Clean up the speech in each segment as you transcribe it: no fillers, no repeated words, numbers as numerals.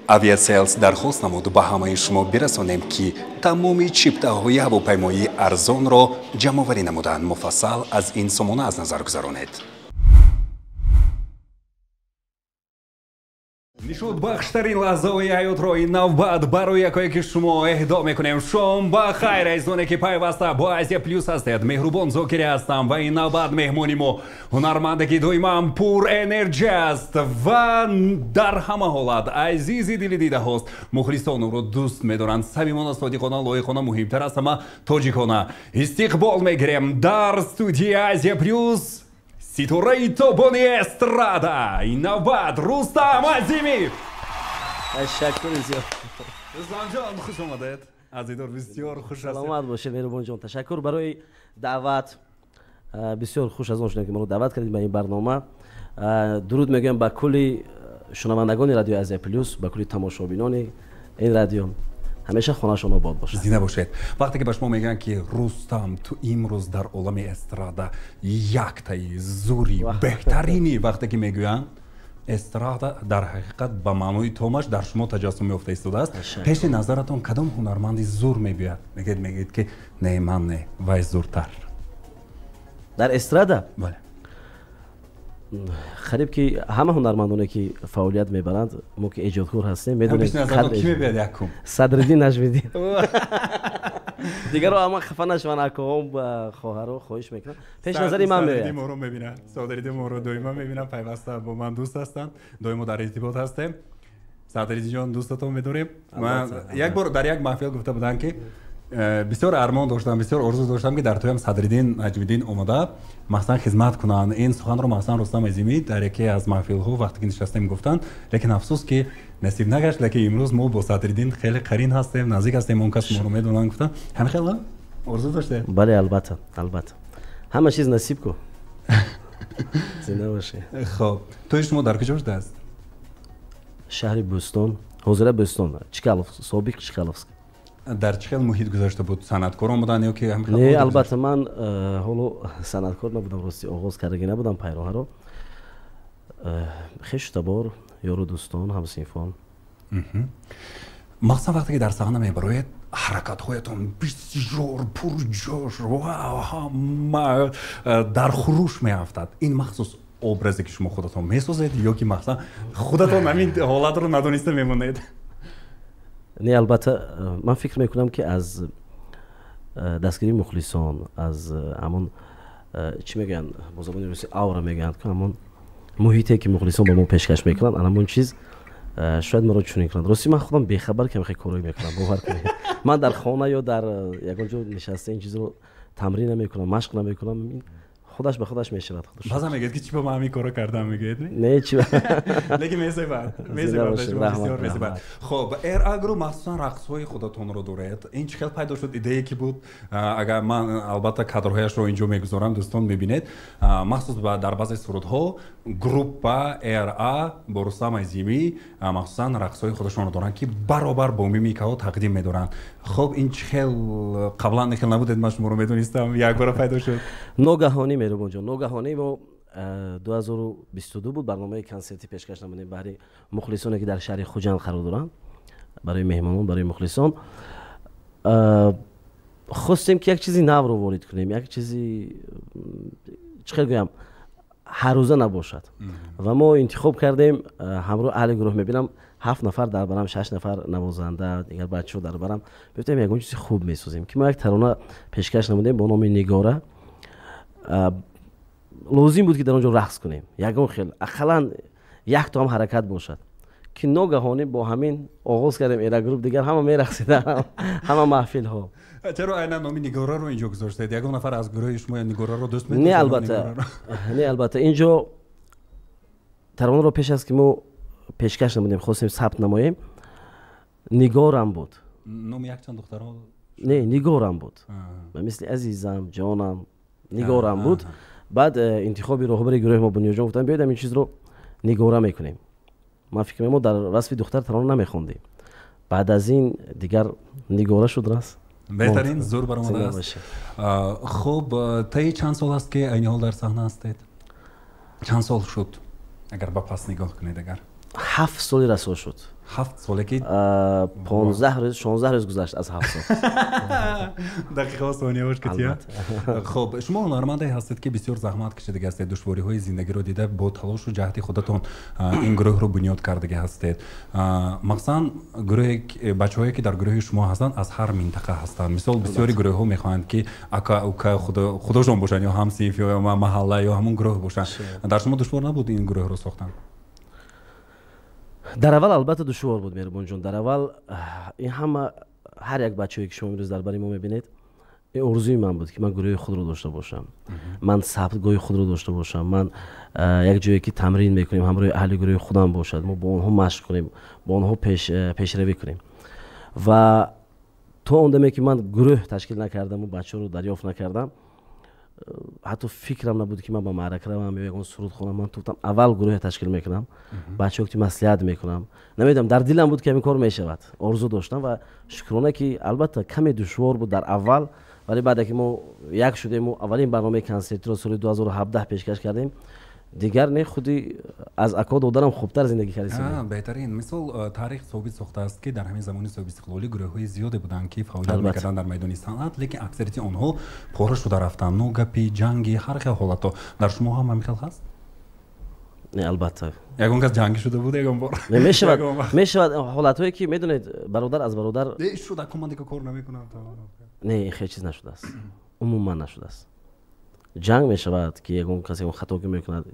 авиасейлс дархост намуд ба ҳамаи шумо бирасонем ки тамоми чиптаҳои ҳавопаймоии арзонро ҷамъоварӣ намуданд. муфассал аз ин сомона аз назар гузаронед. нишодбахштарин лаҳзаҳои ҳаётро ин навбат барои якояки шумо эҳдо мекунем. шом ба хайр азизоне ки пайваста бо Азия Плюс ҳастед. меҳрубон зокирӣ ҳастам ва ин навбат меҳмони мо ҳунарманде ки доиман пур энерҷия аст ва дар ҳама ҳолат азизи дили дидаҳост. мухлисон ӯро дӯст медоранд. самимона, содиқона, лоиқона, муҳимтар аз ҳама тоҷикона истиқбол мегирем дар студияи Азия Плюс ситораи тобони эстрада ин навбат Рустам Азимӣ. ташаккури зиёд. Рустамҷон, хуш омадед. Азидор бисёр хуш ҳастед. саломат бошед меҳрубонҷон. ташаккур барои даъват. бисёр хуш аз он шудем ки маро даъват кардед ба ин барнома. дуруд мегӯям ба кулли шунавандагони радиои Азия Плюс, ба кулли тамошобинони ин радио. ҳамеша хонашон обод бошад. зинда бошед. вақте ки ба шумо мегӯянд ки Рустам ту имрӯз дар олами эстрада яктаи зури беҳтарини, вақте ки мегӯянд эстрада дар ҳақиқат ба маънои томаш дар шумо таҷассум ёфта истодааст. пеши назаратон кадом ҳунарманди зур мебиёяд? мегӯед ки не ман не, вай зуртар. дар эстрада бале, қариб ки ҳама ҳунармандоне ки фаъолият мебаранд, мо ки эҷодкор ҳастем, медонем ки мебиёяд якум? Садриддин Наҷмиддин. дигаро ҳама хафа нашаванд, акаҳом ба хоҳаро хоҳиш мекунам. пеш назари ман меояд. моро мебинад. Садриддин моро доима мебинад, пайваста бо ман дӯст ҳастанд, доимо дар иртибот ҳастем. Садриддинҷон дӯстатон медорем. ман як бор дар як маҳфил гуфта буданд ки бисёр армон доштам, бисёр орзу доштам ки дар тоям Садриддин Наҷмиддин омада махсан хизмат кунанд. ин суханро махсан Рустам Азимӣ дар яке аз маҳфилҳо вақте ки нишастем гуфтанд, лекин афсӯс ки насиб нагашт. лекин имрӯз мо бо Садриддин хеле қарин ҳастем, наздик ҳастем, он кас моро медонанд. гуфтанд ҳамин хела орзу доштед? бале, албатта, албатта, ҳама чиз насиб ку. зинда бошед. хоб, тои шумо дар куҷо шудааст? шаҳри Бӯстон, ҳозира Бӯстон, Чкаловск, собиқ Чкаловск. дар чӣ хел муҳит гузашта буд? санъаткорон буданд ё ки не, албатта ман ҳоло санъаткор набудам, рости оғоз кардаги набудам пайроҳаро. хештабор ёру дӯстон, ҳамсинфон. махсусан вақте ки дар саҳна мебароед, ҳаракатҳоятон бисёр пурҷӯш, ҳама дар хуруш меафтад. ин махсус образе ки шумо худатон месозед ё ки махсусан худатон ҳамин ҳолатро надониста мемонед? не, албатта ман фикр мекунам ки аз дастгирии мухлисон, аз ҳамон чӣ мегӯянд, бо забони рӯси авра мегӯянд, ҳамон муҳите ки мухлисон ба мо пешкаш мекунанд, ҳамон чиз шояд маро чунин кунад. рости ман худам бехабар ки ҳамин корое мекунам, бовар кунед. ман дар хона ё дар ягон ҷо нишаста ин чизро тамрин намекунам, машқ намекунам, худаш ба худаш мешавад. баъзан мегӯед ки чӣ ба ман ҳамин корро кардам, мегӯед не чӣ лекин месебад бисёр месебад. хоб, агро махсусан рақсҳои худатонро доред. ин чӣ хел пайдо шуд? идее ки буд? агар ман албатта кадрҳояшро инҷо мегузорам, дӯстон мебинед. махсус дар баъзе сурудҳо группа РА бо Рустам Азимӣ махсусан рақсҳои худашонро доранд ки баробар бо мимикаҳо тақдим медоранд. хоб, ин чӣ хел қаблан хел набудед? ман шуморо медонистам, якбора пайдо шуд. ногаҳонӣ меҳрубонҷон, ногаҳонӣ мо 2022 буд барномаи консерти пешкаш намудем баҳри мухлисоне ки дар шаҳри Хуҷанд қарор доранд, барои меҳмонон, барои мухлисон. хостем ки як чизи навро ворид кунем, як чизи чӣ хел гӯям, ҳаррӯза набошад. ва мо интихоб кардем, ҳамроҳ аҳли гурӯҳ мебинам 7 нафар дар барам, 6 нафар навозанда, дигар бачаҳо дар барам, гуфтем ягон чизи хуб месозем ки мо як тарона пешкаш намудем бо номи Нигора. лозим буд ки дар он ҷо рақс кунем, ягон хел ақаллан як то ҳам ҳаракат бошад, ки ногаҳонӣ бо ҳамин оғоз кардем эра групп, дигар ҳама мерақсиданд, ҳама маҳфилҳо. чаро айнан номи Нигораро инҷо гузоштед? ягон нафар аз гурӯҳи шумо Нигораро дӯст медошт? не, албатта ин ҷо таронаро пеш аз ки мо пешкаш намудем, хостем сабт намоем, Нигорам буд. номи якчанд духтаро? не, Нигорам буд, мисли азизам, ҷонам, Нигорам буд. баъд интихоби роҳбари гурӯҳи мо Буниёҷон гуфтанд биёед ҳамин чизро Нигора мекунем. ман фикр мекунам мо дар васфи духтар тарона намехондем. баъд аз ин дигар Нигора шуд рас. беҳтарин, зур баромадааст. хуб, таи чанд сол аст ки айни ҳол дар саҳна ҳастед? чанд сол шуд, агар ба пас нигоҳ кунед? агар 7 соли расо шуд. 7 ساله که 15 روز 16 روز گذشت از 7 سال. دقیقه و ثانیه باش که خب شما هنرمندی هستید که بسیار زحمت کشیده هستید، دشواری‌های زندگی رو دیده، با تلاش و جهد خودتون این گروه رو بنیاد کرده هستید. مثلا گروه بچه‌هایی که در گروه شما هستند از هر منطقه هستند. مثلا بسیاری گروه‌ها می‌خواهند که اکا اوکا خودشون باشن یا همسیف یا محله یا همون گروه باشن. در شما دشوار نبود این گروه رو ساختن؟ در اول البته دشوار بود مهربان جان. در اول این همه هر یک بچه‌ای که شما امروز در برای ما می‌بینید، این آرزوی من بود که من گروه خود رو داشته باشم، من ثبتگاه خود رو داشته باشم، من یک جایی که تمرین میکنیم همراه اهل گروه خودم باشد، ما با اونها مشق کنیم، با اونها پیشروی کنیم. و تا اون که من گروه تشکیل نکردم و بچه‌ها رو دریافت نکردم، حتی فکرم نبود که من با معرکه روم یا یگان سرود خونم. من گفتم اول گروه تشکیل میکنم، بچه‌ها که مصلحت میکنم. نمیدونم در دلم بود که این کار میشود، آرزو داشتم و شکرانه که البته کمی دشوار بود در اول، ولی بعد که ما یک شدیم و اولین برنامه کنسرت رو سال 2017 پیشکش کردیم، دیگر نه خودی از اکا دادرم خوبتر زندگی کردیم. بهترین مثال تاریخ ثابت ساخته است که در همین زمان صاحب استقلالی گروه‌های زیادی بودند که فعالیت می‌کردند در میدان صنعت، لیکن اکثریت آنها پاره شده رفتند. نو گپی جنگی هر خیلی حالت. در شما هم همین هست؟ نه البته یگان کس جنگی شده بود یگان بار میشود حالت‌هایی که میدونید برادر از برادر شده کماندی که کار نمی‌کنه. نه این خیلی چیز نشده است، عموما نشده است. جنگ میشود که یگان کسی اون خطا که میکند،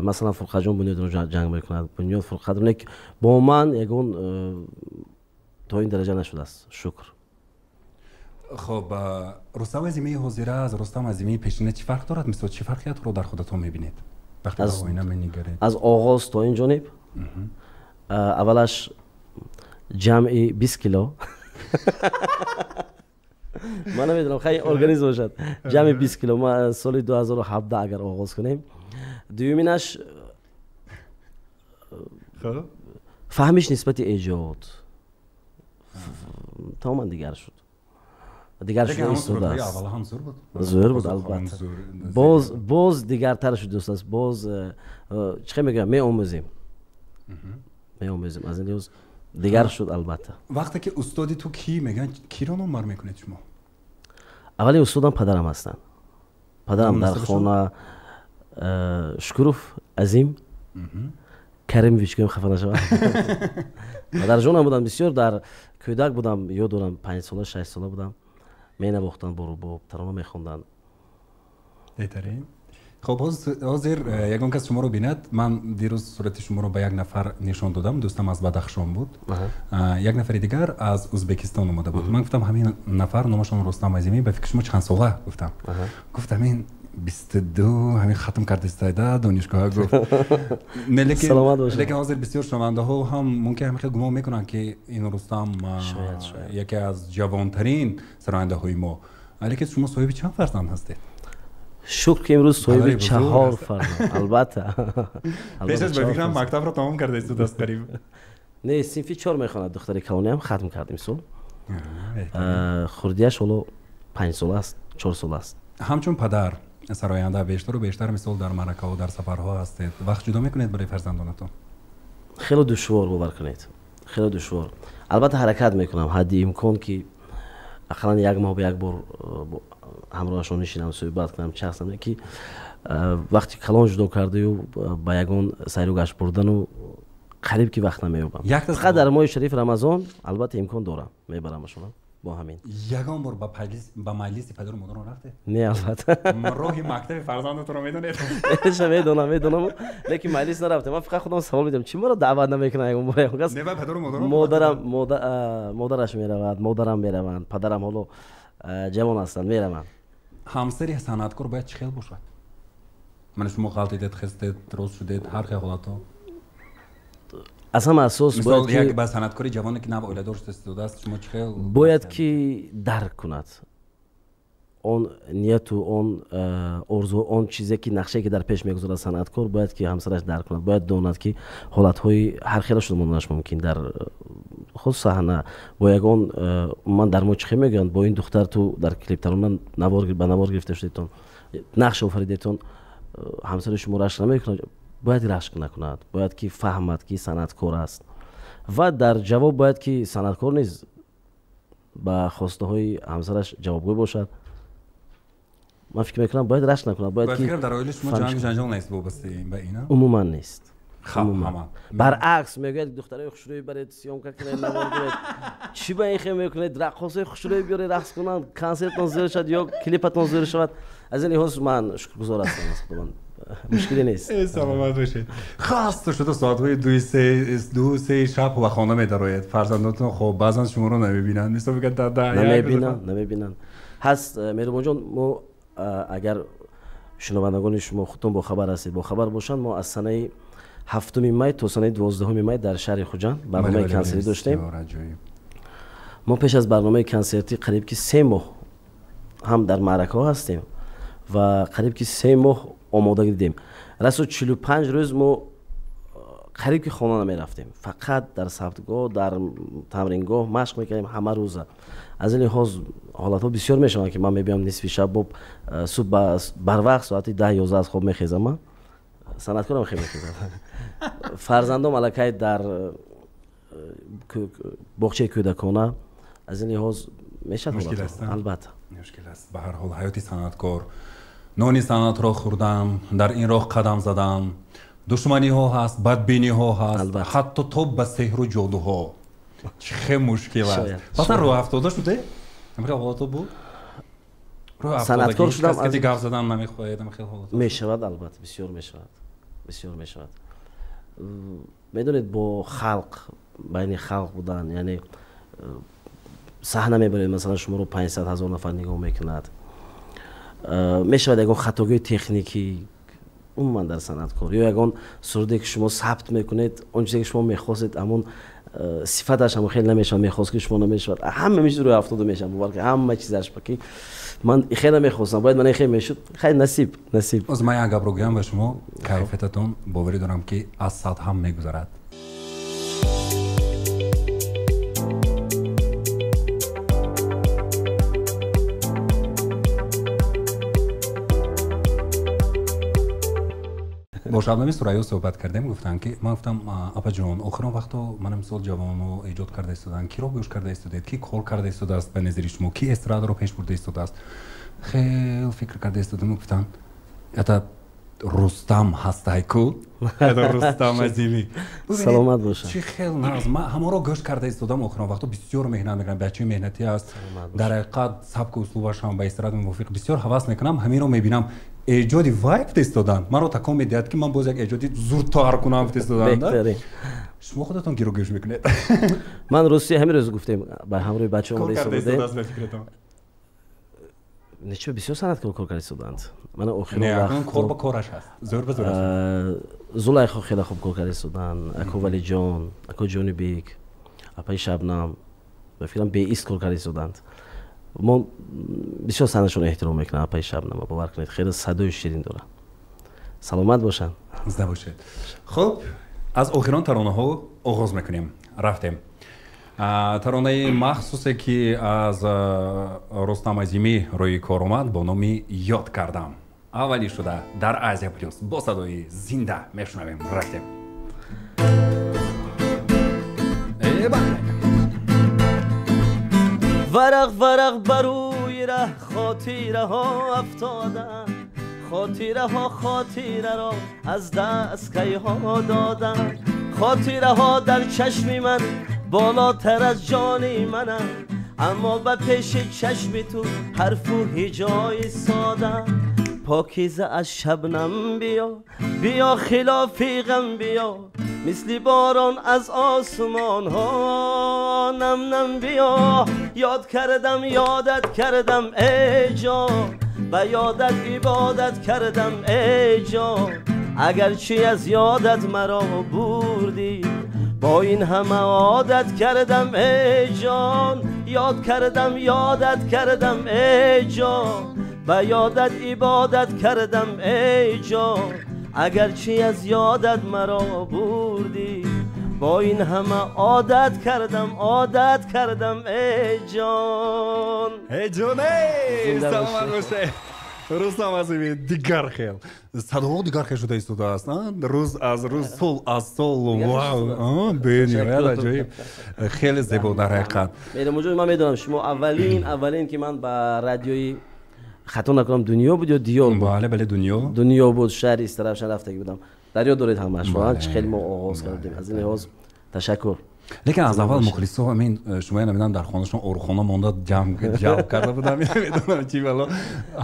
مثلا فرقت جان بنیاد رو جنگ میکند، بنیاد فرقت رو با من یگان تا این درجه نشده است، شکر. خب رستم عظیمی حاضره از رستم عظیمی پیشینه چی فرق دارد؟ مثلا چه فرقیت رو در خودتون میبینید وقتی به آینه می‌نگرید؟ از آغاز تا این جانب اولش جمعی 20 کیلو من نمیدونم خیلی ارگانیسم باشد، جمع 20 کیلو ما سال 2017 اگر آغاز کنیم. دومینش فهمش نسبت ایجاد تماما دیگر شد استوده است. زور بود البته، باز دیگرتر شد دوست است. باز چه میگم می آموزیم از این روز دیگر شد. البته وقتی که استادی تو کی میگن کی رو نمبر میکنید شما؟ اولی استادم پدرم هستن. پدرم در خانه شکروف عظیم کریم ویچکیم خفه نشود. پدر جانم بودم، بسیار در کودک بودم، یاد دارم 5 ساله 6 ساله بودم، می نواختن با رباب ترانه میخوندن. بهترین. خب حاضر یگان کس شما رو بیند، من دیروز صورت شما رو به یک نفر نشان دادم، دوستم از بدخشان بود، یک نفر دیگر از ازبکستان اومده بود. من گفتم همین نفر نامشون رستم عظیمی، به فکر شما چند ساله؟ گفتم این 22 همین ختم کرده استعداد دانشگاه. گفت نه لیکن حاضر بسیار شنونده ها هم ممکن همین گمان میکنن که این رستم یکی از جوانترین سراینده های ما، لیکن شما صاحب چند فرزند هستید؟ شکر که امروز صاحب 4 فرزند. البته پیش از به فکرم مکتب رو تمام کرده است دست قریب. نه صنفی 4 میخواند، دختر کلانی هم ختم کردیم سال. خردیش حالا 5 سال است 4 سال است. همچون پدر سراینده بیشتر و بیشتر مثال در معرکه و در سفرها هستید، وقت جدا میکنید برای فرزندانتون؟ خیلی دشوار باور کنید، خیلی دشوار. البته حرکت میکنم حدی امکان که اقلا یک ماه به یک بار همراهشون نشینم صحبت کنم، چه هستم که وقتی کلان جدا کرده و با یگان سیر و گشت بردن و قریب که وقت نمیوبم. فقط در ماه شریف رمضان البته امکان دارم میبرمشون با همین. یگان بار با مجلس پدر و مادر رفته؟ نه البته. راهی مکتب فرزندتون رو میدونید؟ میدونم لیکن مجلس نرفته. من فقط خودم سوال میدم چی مرا دعوت نمیکنه یگان بار؟ نه پدر و مادر مادرش میرود، مادرم میروند، پدرم حالا جوان هستند میروند. همسری صنعتکار باید چه خیلی باشد؟ من شما غلطیدید، خستید، درست شدید، هر خیلی حالتا از هم اساس باید که یک صنعتکاری جوانی که نه اولاده داشته استعداد است، شما چه باید که درک کند اون نیت و اون آرزو، اون چیزی که نقشه که در پیش میگذارد صنعتکار، باید که همسرش درک کند، باید داند که حالت‌های هر خیلی شده موندنش ممکن در خود صحنه. با یگان من در مو چه میگن با این دختر تو در کلیپ ترون نوار گرفته شدیتون، نقش آفریدیتون، همسر شما رشک نمیکنه، باید رشک نکند، باید که فهمد که صنعتکار است. و در جواب باید که صنعتکار نیز با خواسته های همسرش جوابگوی باشد. من فکر میکنم باید رشک نکنه، باید که در اوایل شما جنجال نیست وابسته به اینا؟ عموما نیست. عموما برعکس میگه دخترای خوشرویی برید سیام کنید، نماز برید، چی با این خیلی میکنید، رقصای خوشرویی بیارید رقص کنن، کنسرتتون زیر شد یا کلیپتون زیر شود. از این لحاظ من شکرگزار هستم خداوند، مشکلی نیست. سلامت باشید. خسته شده ساعت‌های 2-3 شب و خانه می‌دارید. فرزندانتون خب بعضن شما رو نمی‌بینن. مثلا میگن نمی‌بینن. هست مهربان جان، ما اگر شنوندگان شما خودتون با خبر هستید، با خبر باشن، ما از سنه 7 می تا سنه 12 می در شهر خوجند برنامه کنسرتی داشتیم. ما پیش از برنامه کنسرتی قریب که 3 ماه هم در معرکه ها هستیم و قریب که 3 ماه آماده دیدیم. رسو 45 روز ما قریب که خانه نمی رفتیم، فقط در سبتگاه، در تمرینگاه مشق میکردیم همه روزه. از این لحاظ حالت ها بسیار میشن که من میبینم نصف شب صبح بر وقت ساعت 10-11 از خواب میخیزم. من صنعتکارم خیلی میخیزم. فرزندام الکی در باغچه کودکانه. از این لحاظ میشه مشکل است. البته مشکل است. به هر حال حیاتی صنعتکار، نانی صنعت را خوردم، در این راه قدم زدم، دشمنی ها هست، بدبینی ها هست، حتی تو به سحر و جادو ها. چه مشکل است. مثلا رو 70 شده؟ نمیخواد حالت بود؟ رو صنعتکار شدم از که گفت زدن نمیخواید نمیخواد حالت. میشود البته، بسیار میشود. میدونید با خلق، بین خلق بودن، یعنی صحنه میبرید مثلا شما رو 500,000 نفر نگاه میکند، میشود یکان خطاگی تکنیکی عموما در صنعتکار یا یکان سرودی که شما ثبت میکنید اون چیزی که شما میخواستید همون صفتش هم خیلی نمیشه، میخواست که شما نمیشود، همه میشه روی 70 میشه، مبارک همه چیزش پکی. من خیلی میخواستم، باید من خیلی میشد، خیلی نصیب. از من یک گپ رو بگم به شما، کیفیتتون باوری دارم که از سطح هم میگذرد. با شبنمی سریا صحبت کردیم، گفتن که من گفتم اپا جان آخرین وقتا من امسال جوانو ایجاد کرده استودن، کی رو گوش کرده استودید، کی کار کرده استوده است به نظر شما، کی استراد رو پیش برده استوده است. خیلی فکر کرده استودم، گفتن اتا رستم هست کو، اتا رستم عظیمی. سلامت باشه. چی خیلی ناز ما همه رو گوش کرده استودم آخرین وقتا بسیار مهنت میکنم، بچه مهنتی است، در حقیقت سبک و اسلوبش هم با استراد موافق، بسیار حواس میکنم، همین رو میبینم. ایجادی وایب تستادن من رو تکان میدهد که من باز یک ایجادی زورتر کنم تستادن. شما خودتون گیرو گوش میکنید. من روسی همین روز گفتیم با همروی بچه اومده استودیم. نچه بسیار صنعتکار کار کرده استودند. من آخرین وقت کار با کارش هست. زور به زور است. زلیخا خیلی خوب کار کرده استودن. اکو ولی جان، اکو جونی بیگ، اپای شبنم، بفکرم به ایست کار کرده استودند. ما بسیار صحنه‌شون احترام میکنم. اپای شبنم باور کنید خیلی صدای شیرین داره. سلامت باشن. زنده باشید. خب از آخرین ترانه ها آغاز میکنیم. رفتیم. ترانه مخصوصی که از رستم عظیمی روی کار اومد با نام یاد کردم. اولی شده در آسیا پلیوس با صدای زنده میشنویم. رفتیم. ورق ورق بروی ره خاطره ها افتادن، خاطره را از دست کی ها دادن، خاطره ها در چشمی من بالاتر از جانی منم، اما به پیش چشمی تو حرف و هجای سادن. پاکیزه از شبنم بیا خلافی غم بیا، مثل باران از آسمان ها نم بیا. یادت کردم ای جان، و یادت عبادت کردم ای جان، اگرچه از یادت مرا بردی با این همه عادت کردم ای جان. یادت کردم ای جان، و یادت عبادت کردم ای جان، اگرچه از یادت مرا بردی با این همه عادت کردم ای جان. ای جونه سلامت باشه. Рустам Азимов дигар хел. Садо дигар хел шуда истодааст. Рӯз аз рӯз, сол аз сол. Вау. Бени, аҷоиб. Хеле зебо дар ҳақиқат. Меҳмонҷон, ман медонам шумо аввалин ки ман ба радиои хато накунам дунё буд ё диёр буд? Бале, бале, дунё. Дунё буд, шаҳри Истаравшан рафтагӣ будам. Дар ёд доред ҳамаш. Воқан чӣ хеле мо оғоз кардем. Аз ин лиҳоз ташаккур. лекин аз аввал мухлисо амин шумо намедонам дар хонашон орухона монда ҷамъ карда будам. Медонам чӣ вало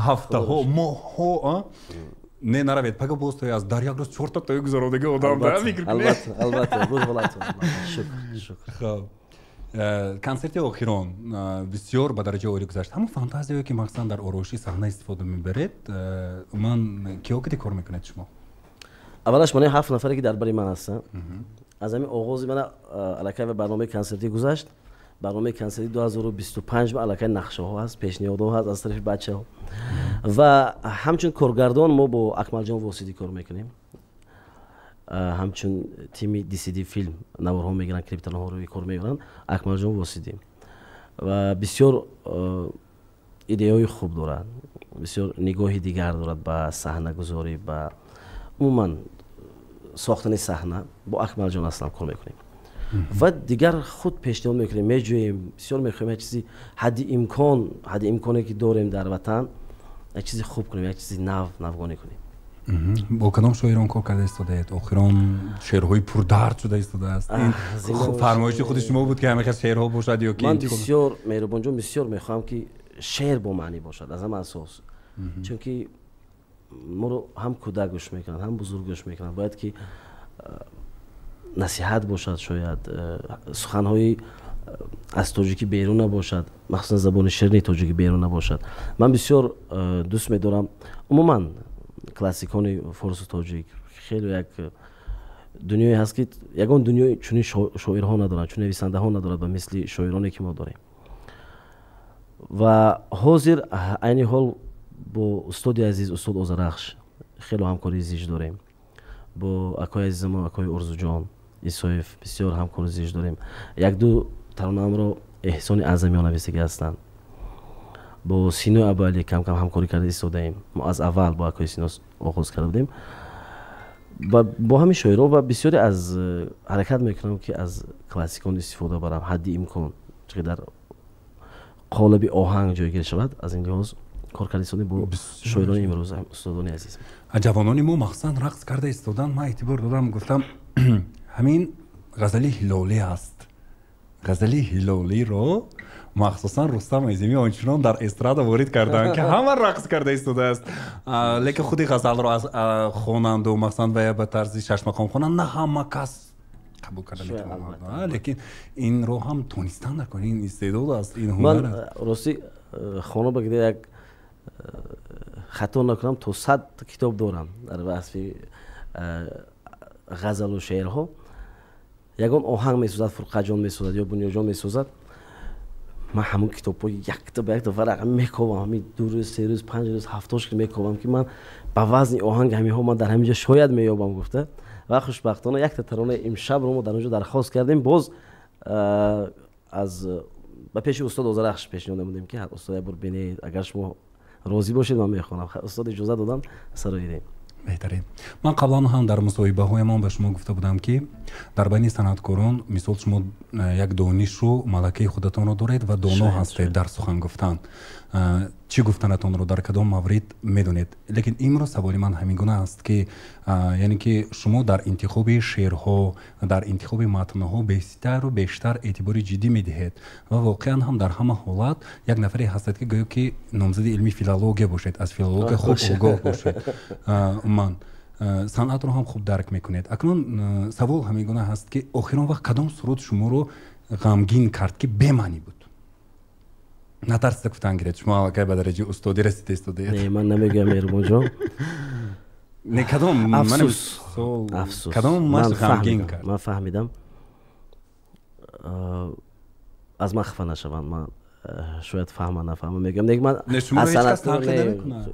ҳафтаҳо, моҳҳо не наравед пага боз то аз дар як рӯз 4 та тои гузарондаги одам да фикр кунед. Албатта, буд ҳолатон. Шукр. Хоб. Концерти охирон бисёр ба дараҷаи олӣ гузашт. Ҳамон фантазияе ки махсусан дар ороиши саҳна истифода мебаред, ман киё киди кор мекунед шумо? аввалаш ман 7 нафаре ки дар бари ман ҳастанд. аз ҳамин оғози мана аллакай ба барномаи консертӣ гузашт. барномаи консертии 2025 ма аллакай нақшаҳо ҳаст, пешниҳодҳо ҳаст аз тарафи бачаҳо. ва ҳамчун коргардон мо бо Акмалҷон Восидӣ кор мекунем. ҳамчун тими DCD филм наворҳо мегиранд, клиптанаҳо рӯи кор мегиранд Акмалҷон Восидӣ. ва бисёр идеяҳои хуб дорад, бисёр нигоҳи дигар дорад ба саҳнагузорӣ, ба умуман сохтани саҳна бо Акмалҷон аслан кор мекунем. ва дигар худ пешниҳод мекунем, меҷӯем, бисёр мехоҳем як чизи ҳадди имконе ки дорем дар ватан, як чизи хуб кунем, як чизи навгонӣ кунем. бо кадом шоирон кор карда истодаед? охирон шеърҳои пурдард шуда истодааст. ин фармоиши худи шумо буд ки ҳамеша шеърҳо бошад ё ки ман бисёр меҳрубонҷон бисёр мехоҳам ки шеър бо маънӣ бошад аз ҳама асос. чунки моро ҳам кӯдак гӯш мекунанд, ҳам бузург гӯш мекунанд. бояд ки насиҳат бошад, шояд суханҳои аз тоҷикӣ берун набошад, махсусан забони ширини тоҷикӣ берун набошад. ман бисёр дӯст медорам умуман классикони форсу тоҷик. хеле як дунёе ҳаст ки ягон дунёи чунин шоирҳо надоранд, чунин нависандаҳо надорад ба мисли шоироне ки мо дорем. ва ҳозир айни ҳол бо устоди азиз устод Озарахш хеле ҳамкории зич дорем. бо акои азизамон акои Орзуҷон Исоев бисёр ҳамкори зич дорем. як-ду таронаамро Эҳсони Аъзамиён нависаги ҳастанд. бо Синои Абуалӣ кам-кам ҳамкорӣ карда истодаем. мо аз аввал бо акои Сино оғоз карда будем. бо ҳамин шоирон ва бисёре аз ҳаракат мекунам ки аз классикон истифода барам ҳадди имкон, чунки дар қолаби оҳанг ҷойгир шавад. аз ин лиҳоз кор карда истодем бо шоирони имрӯз, устодони азиз. ҷавонони мо махсусан рақс карда истодан. ман эътибор додам, гуфтам ҳамин ғазали ҳилолӣ аст. ғазали ҳилолиро махсусан Рустам Азимӣ ончунон дар эстрада ворид карданд ки ҳама рақс карда истодааст. лекин худи ғазалро хонанду махсусан вая ба тарзи шашмақом хонанд, на ҳама кас қабул карда метавонад. лекин инро ҳам тонистан накунад. ин истеъдод аст, ин ҳунар аст. ман рости хона багида як хато накунам то 100 китоб дорам дар васфи ғазалу шеърҳо. ягон оҳанг месозад, Фурқаҷон месозад ё Бунёҷон месозад. ман ҳамон китобҳо якта ба якта варақа мекобам, ҳамин 2 рӯз, 3 рӯз, 5 рӯз, 7 рӯз мекобам ки ман ба вазни оҳанг ҳамиҳо ман дар ҳамин ҷо шояд меёбам гуфта. ва хушбахтона якта таронаи имшабро мо дар он ҷо дархост кардем. боз аз ба пеши устод Озарахш пешниҳод намудем ки устод як бор бинед, агар шумо розӣ бошед ман мехонам. устод иҷоза додан, сароидем. беҳтарин. ман қаблан ҳам дар мусоҳибаҳоямон ба шумо гуфта будам ки дар байни санъаткорон мисол шумо як донишу малакаи худатонро доред ва доно ҳастед дар сухан гуфтан. чӣ гуфтанатонро дар кадом маврид медонед. лекин имрӯз саволи ман ҳамин гуна аст ки яъне ки шумо дар интихоби шеърҳо, дар интихоби матнҳо бештару бештар эътибори ҷиддӣ медиҳед ва воқеан ҳам дар ҳама ҳолат як нафаре ҳастед ки гӯё ки номзади илми филология бошед, аз филология хуб огоҳ бошед. ман санъатро ҳам хуб дарк мекунед. акнун савол ҳамин гуна ҳаст ки охирон вақт кадом суруд шуморо ғамгин кард ки бемаънӣ буд? натарсида гуфтан гиред шумо аллакай ба дараҷаи устодӣ расида истодаед. не, ман намегӯям меҳрубонҷон. не кадом афсус кадом маш ғамгин кард? ман фаҳмидам. аз ман хафа нашаванд. ман шояд фаҳма нафаҳма мегӯям. не ман аз санъаткор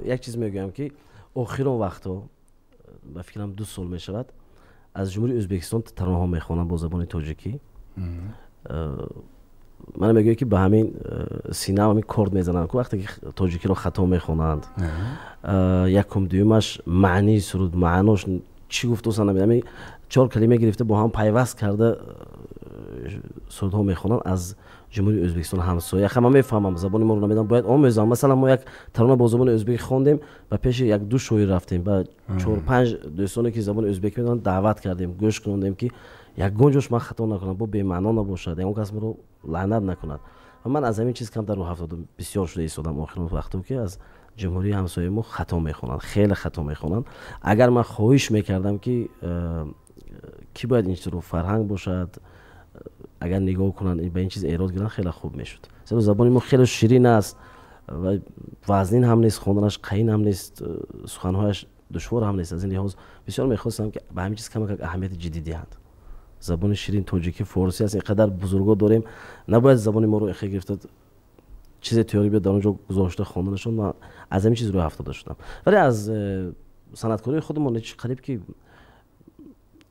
як чиз мегӯям ки охирон вақтҳо ба фикрам 2 сол мешавад аз ҷумҳурии Ӯзбекистон таронаҳо мехонанд бо забони тоҷикӣ. من میگم که به همین سینه همین کورد میزنن که وقتی که تاجیکی رو خطا میخونند یکم دومش معنی سرود معناش چی گفت اصلا نمیدونم 4 کلمه گرفته با هم پیوست کرده سرودها میخونن از جمهوری ازبکستان همسایه. خب من میفهمم زبان ما رو نمیدونم باید آموزم. مثلا ما یک ترانه با زبان ازبک خوندیم و پیش یک دو شاعر رفتیم و 4-5 دوستانی که زبان ازبک میدونن دعوت کردیم گوش کردیم که یک گنجش من خطا نکنم با بی معنا نباشد اون کس رو لعنت نکند. و من از همین چیز کم در رو 70 بسیار شده ایستادم آخرین وقتو که از جمهوری همسایه ما خطا میخونن، خیلی خطا میخونن. اگر من خواهش میکردم که کی باید این چیز رو فرهنگ باشد اگر نگاه کنن به این چیز ایراد گیرن خیلی خوب میشد. زبان ما خیلی شیرین است و وزنین هم نیست، خوندنش قین هم نیست، سخنهایش دشوار هم نیست. از این لحاظ بسیار میخواستم که به همین چیز کم اهمیت جدی دهند. زبان شیرین تاجیکی فارسی است اینقدر بزرگا داریم نباید زبان ما رو اخی گرفته چیز تئوری بیاد در اونجا گذاشته خوندنشون. من از همین چیز رو افتاده شدم. ولی از صنعتکاری خودمون چه قریب که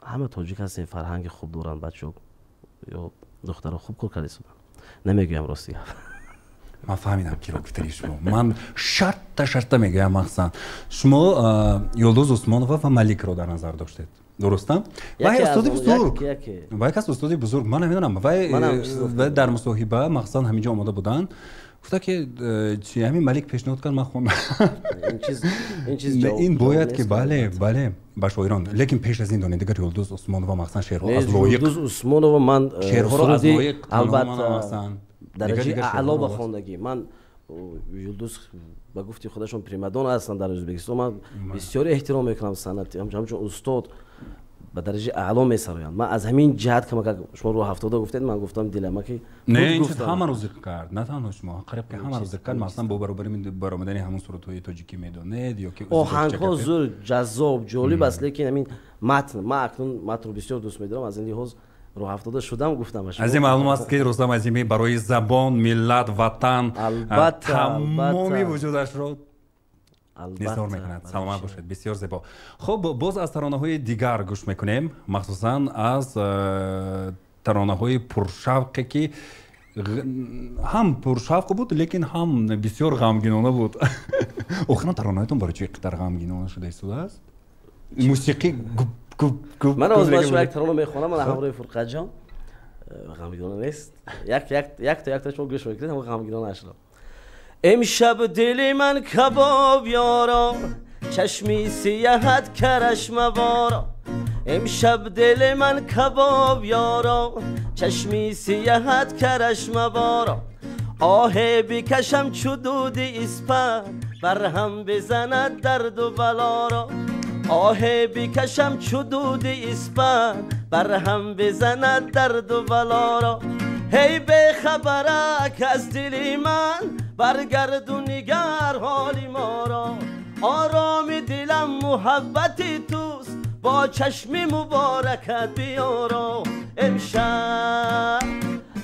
همه تاجیک هستن فرهنگ خوب دارن بچه‌ها یا دخترها خوب کار کردن. نمیگم راستی. من فهمیدم کی رو گفتید شما. من شرط میگم مثلا شما یلدوز عثمانووا و ملیک رو در نظر داشتید. درستم؟ و استادی بزرگ. و یک از استادی بزرگ من نمیدونم و در مصاحبه مثلا همینجا آماده بودن گفت که چی همین ملیک پیشنهاد کرد من خوندم. این چیز این باید که بله با شاعران لیکن پیش از این دانید دیگر یلدوز عثمانووا مثلا شعرها از لایق یلدوز عثمانووا من شعرها رو از لایق البته درجه اعلا به خواندگی من یلدوز با گفتی خودشون پریمادون هستن در ازبکستان من بسیار احترام میکنم صنعتی همچون استاد به درجه اعلا میسراین. من از همین جهت که شما رو 70 گفتید من گفتم دلم که نه این چیز همه رو ذکر کرد نه تنها شما قریب که همه رو ذکر کرد مثلا با برآمدن همون سرودهای تاجیکی میدونید یا که آهنگ‌ها زور جذاب جالب است لیکن همین متن ما اکنون متن رو بسیار دوست می‌دارم از این لحاظ رو 70 شدم گفتمش. از این معلوم است که رستم عظیمی برای زبان ملت وطن تمامی وجودش رو نثار میکند. سلامت باشید. بسیار زیبا. خب باز از ترانه‌های دیگر گوش میکنیم مخصوصا از ترانه‌های پرشوقی که هم پرشوق بود لیکن هم بسیار غمگینانه بود. آخرین ترانه‌هاتون برای چی قدر غمگینانه شده است؟ موسیقی من از بچه‌ها یک ترانه میخونم من همراه فرقت جان غمگینانه نیست. یک تا شما گوش میکنید هم غمگینانه نشد. امشب دل من کباب یارا چشمی سیاحت کرش مبارا. امشب دل من کباب یارا چشمی سیاحت کرش مبارا. آه بکشم چو دود اسپر بر هم بزند درد و بلا را. آه بکشم چو دود اسپر بر هم بزند درد و بلا را. هی به خبرک از دل من برگردون نگر حالی ما را. آرام دلم محبتی توست با چشم مبارکت بیارا.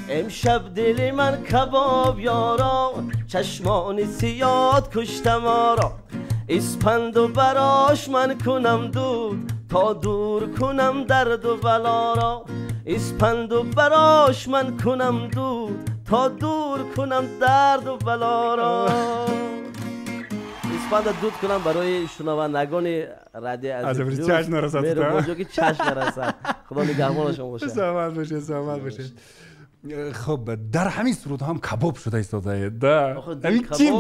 امشب دل من کباب یارا چشمان سیاد کشتم آرا. اسپند و براش من کنم دود تا دور کنم درد و بلا را. اسپند و براش من کنم دود تا دور کنم درد و بلا را. اسپند دود کنم برای شنوندگان رادیو از چشم نرسد میره که چشم نرسد. خدا نگهبان شما باشه. سلامت باشه. خب در همین سرود هم کباب شده ایستاده ده. همین چی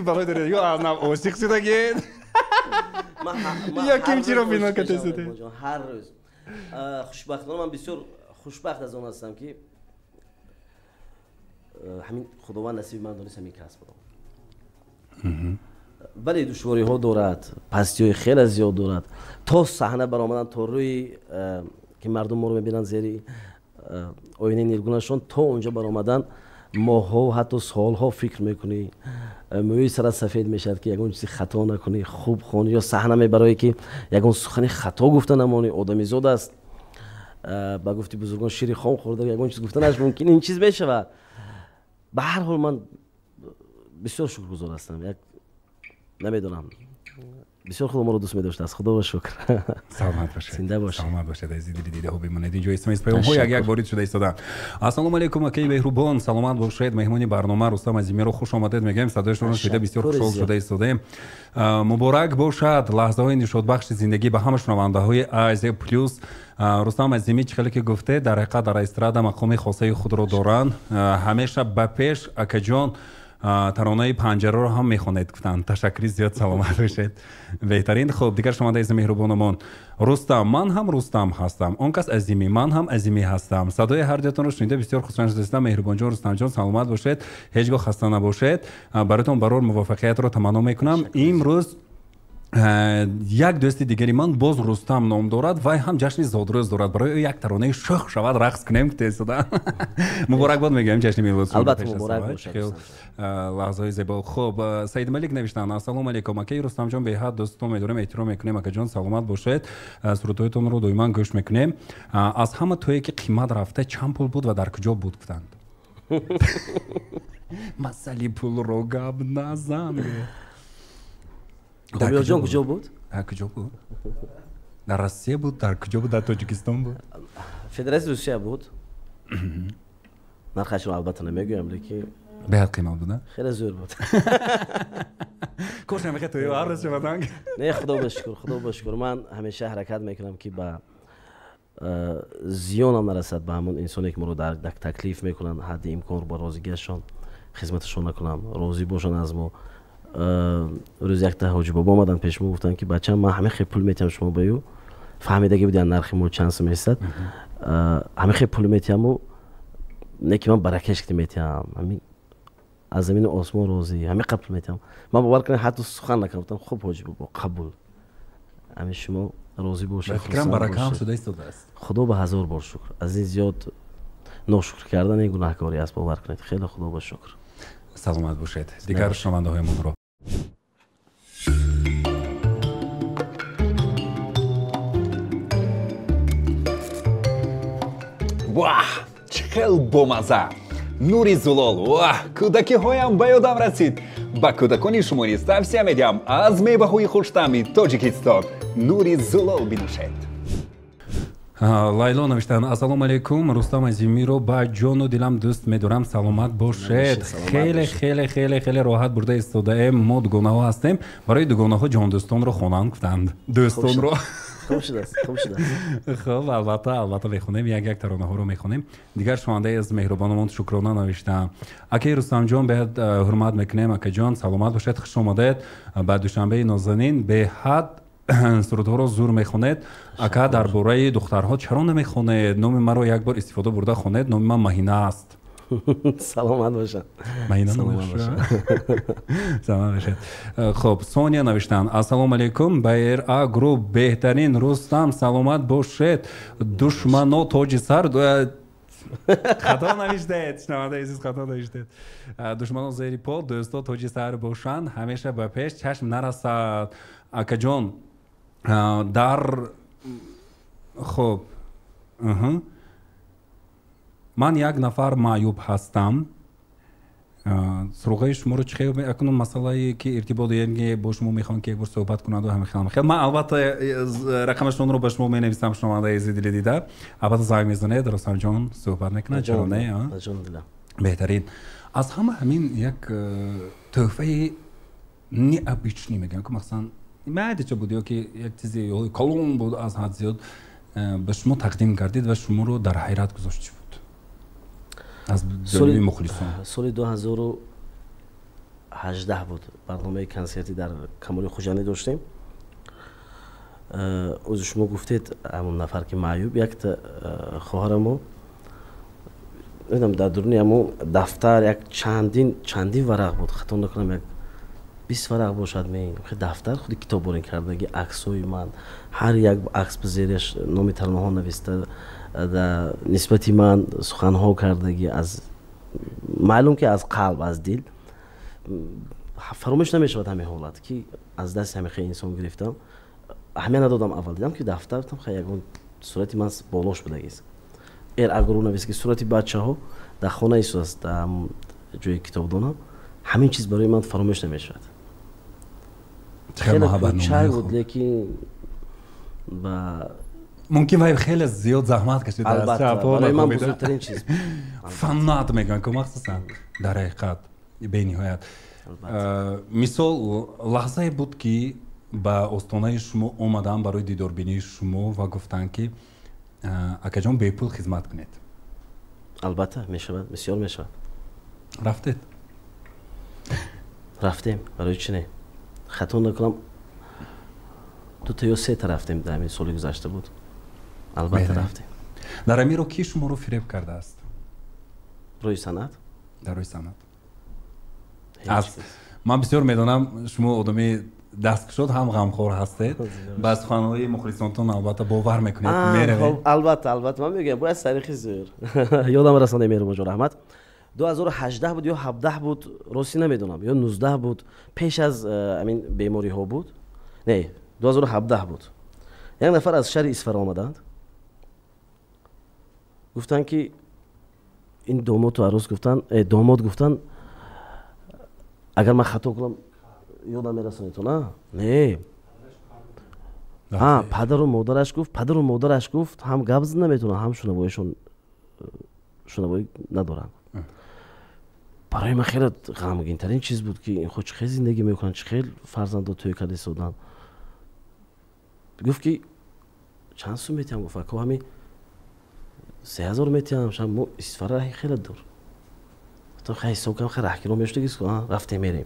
بالای داره یا از نام عاشق شده گید یا کیمچی رو فینال کته شده. هر روز خوشبختانه من بسیار خوشبخت از اون هستم که همین خداوند نصیب من دانست همین کسب بدم. ولی دشواری ها دارد، پستی های خیلی زیاد دارد. تا صحنه برآمدن تا روی که مردم ما رو میبینن زیری آینه نیلگونشون تا اونجا برآمدن ماها و حتی سالها فکر میکنی موی سر سفید میشد که یگون چیزی خطا نکنی خوب خونی یا صحنه برای که یگون سخنی خطا گفتن نمانی آدمی زاد است. با گفتی بزرگان شیری خام خورده یگون چیز گفتنش ممکن این چیز بشه. به هر حال من بسیار شکرگزار هستم. یک نمیدونم بسیار خود ما رو دوست می‌داشت از خدا و شکر. سلامت باشید. زنده باشید. سلامت باشید. از دیده خوب بمونید. اینجا اسم پیام های یک باری شده ایستادن. السلام علیکم اکی بهروبان، سلامت باشید. مهمانی برنامه رستم عظیمی رو خوش آمدید میگم. صدایشون رو شده بسیار خوشحال شده ایستادیم. مبارک باشد لحظه‌های نشاطبخش زندگی به همه شنونده‌های از پلیوس. رستم عظیمی چخلی که گفته در حقیقت در استرادا مقام خاصه خود رو دارن. همیشه به پیش اکجان ترانه پنجره رو هم میخونید گفتن. تشکر زیاد، سلامت باشید. بهترین. خب دیگر شما از مهربانمون. رستم من هم رستم هستم، اون کس عظیمی من هم عظیمی هستم. صدای هر دوتون رو شنیده بسیار خوشحال شدم. مهربان جان، رستم جان سلامت باشید، هیچگاه خسته نباشید. براتون برای موفقیت رو تمنا میکنم. امروز یک دوست دیگری من باز رستم نام دارد و هم جشن زادروز دارد. برای او یک ترانه شخ شود رقص کنیم که تیسده. مبارک باد میگم جشن میلاد. البته مبارک باشد. لحظه زیبا. خب سید ملک نوشتن السلام علیکم اکی رستم جان، به حد دوستان میدارم احترام میکنیم اکی جان سلامت باشید. سرودتون رو دائما گوش میکنیم. از همه تویی که قیمت رفته چند پول بود و در کجا بود گفتند؟ مسئله پول رو گپ نزن. کامیار جان کجا بود؟ کجا بود؟ در روسیه بود، در کجا بود؟ در تاجیکستان بود؟ فدراسیون روسیه بود. نرخش رو البته نمیگویم لیکن به حد قیمت بود نه؟ خیلی زور بود. کورس نمیخواد توی هر روز شدن. نه خدا بشکر، خدا بشکر. من همیشه حرکت میکنم که با زیانم نرسد به همون انسانی که ما رو در تکلیف میکنن. حد امکان رو با راضیگیشان خدمتشون نکنم، راضی باشن از ما. روز یک تا حاجی بابا اومدن پیش ما گفتن که بچه‌م من همه خیلی پول میتم شما بیو فهمیدگی بودن نرخ ما چند سو میستد. همه خیلی پول میتم و نه که من برکش کردم میتم همین از زمین آسمان راضی همه قبول میتم. من باور کنم حتی سخن نکردم. خب حاجی بابا قبول همه شما راضی باشید. فکرم برکه هم شده است. خدا به هزار بار شکر. از این زیاد ناشکر کردن این گناهکاری است. باور کنید خیلی خدا به شکر. سلامت باشید. دیگر شنونده‌هایمون رو واه چقدر بامزه. نوری زلال. واه کودکی هایم به یادم رسید. با کودکانی شماری توصیه میدم از میوه های خوش‌طعم تاجیکستان نوری زلال بنوشید. لایلا نوشتن السلام علیکم رستم عظیمی رو با جان و دلم دوست می‌دارم. سلامت باشید. خیلی خیلی خیلی خیلی راحت برده ایستاده. ما دوگانه هستیم. برای دوگانه ها جان دوستان رو خوانند گفتند. دوستان رو خوب شده است. خوب شده است. خب البته میخونیم یک ترانه ها رو میخونیم. دیگر شمانده از مهربانمون شکرانه نوشتم اکی رستم جان به حرمت میکنیم. اکی جان سلامت باشید، خوش آمدید. بعد دوشنبه نازنین به حد سرودها رو زور میخونید. اکا درباره دخترها چرا نمیخونید؟ نام من رو یک بار استفاده برده خونید. نام من مهینه است. سلامت باشن. مهینه نوشتن. سلامت باشید. خب سونیا نوشتن السلام علیکم بیر اگرو بهترین رستم سلامت باشید. دشمنو تاج سر خطا نوشتید. شنونده عزیز خطا نوشتید. دشمنو زیر پا دوستا تاج سر باشند همیشه به پیش چشم نرسد. اکا جان در خب من یک نفر معیوب هستم. سروغه شما رو چه اکنون مسئله که ارتباط یعنی با شما میخوان که یک بار صحبت کنند و همه خیلی من البته رقمشون رو به شما می نویسم. شما در ایزی دلی دیده البته زنگ میزنه رستم جان صحبت میکنه. چرا نه؟ بهترین از همین یک تحفه نیابیچنی میگن که مثلا معده چه بود یا که یک چیزی کلون بود از حد زیاد به شما تقدیم کردید و شما رو در حیرت گذاشت بود از دلیل مخلصان. سال 2018 بود برنامه کنسرتی در کمال خوجانی داشتیم. از شما گفتید همون نفر که معیوب یک خواهرمو نمیدونم در درونی همون دفتر یک چندین ورق بود خطا نکنم یک 20 ورق باشد. می خیلی دفتر خودی کتاب بارین کردگی عکسای من هر یک عکس به زیرش نام ترانه ها نوشته در نسبتی من سخن ها کردگی از معلوم که از قلب از دل فراموش نمیشود همین حالت که از دست همه خیلی انسان گرفتم. همین ندادم اول دیدم که دفتر تام خیلی یگون صورتی من بالاش بودگیست. اگر رو نویس که صورتی بچه ها در خانه ایسو است در جای کتاب دانم همین چیز برای من فراموش نمیشود. خیلی کوچک بود لیکن و ممکن وای خیلی زیاد زحمت کشید در البته برای من بزرگترین چیز فنات میگن که مخصوصا در حقیقت به نهایت مثال لحظه بود که با استانه شما اومدن برای دیداربینی شما و گفتن که اکاجان به پول خدمت کنید. البته میشود، بسیار میشود. رفتید؟ رفتیم. برای چی نه؟ خطا نکنم 2 یا 3 تا رفتیم در همین سال گذشته بود. البته رفتیم. در امیر رو کی شما رو فریب کرده است؟ روی سند؟ در روی سند. من بسیار میدونم شما آدمی دستکشود هم غمخوار هستید. بس خانواده مخلصانتون البته باور میکنید میره. البته من میگم باید سریخی زور. یادم رسانده میره مجا رحمت. 2018 بود یا 17 بود راستی نمیدونم یا 19 بود پیش از همین بیماری ها بود. نه 2017 بود. یک نفر از شهر اصفهان آمدند. گفتن که این داماد تو عروس گفتن داماد گفتن اگر من خطا کنم یادم میرسونی تو نه پدر و مادرش گفت هم گبز نمیتونن هم شنوایی ندارن. برای من خیلی غمگین ترین چیز بود که این خود چه خیلی زندگی میکنن چه خیلی فرزند توی کلی سودن. گفت که چند سو میتیم گفت که همین 3000 میتیم شما مو اصفهان خیلی دور تو خیلی سوکم خیلی راه کیلومتر دیگه رفتیم میریم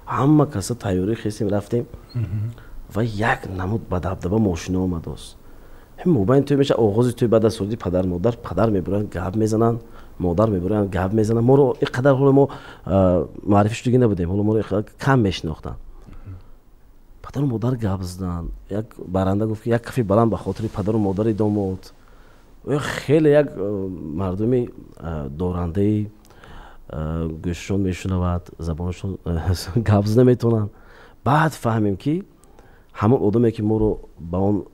همه کسا تیاری خیسیم رفتیم و یک نمود با دبدبه ماشین اومد است. هم موبایل توی میشه آغاز توی بعد از سوردی پدر میبرن گاب میزنن مادر میبرن گاب میزنن ما رو اینقدر حالا ما معرفیش دیگه نبودیم حالا ما رو کم میشناختن. پدر و مادر گاب زدن. یک برنده گفت که یک کافی بلند به خاطر پدر و مادر داماد خیلی یک مردمی دورنده گوششون میشنود زبانشون گبز نمیتونن. بعد فهمیم که همون آدمی که ما رو با اون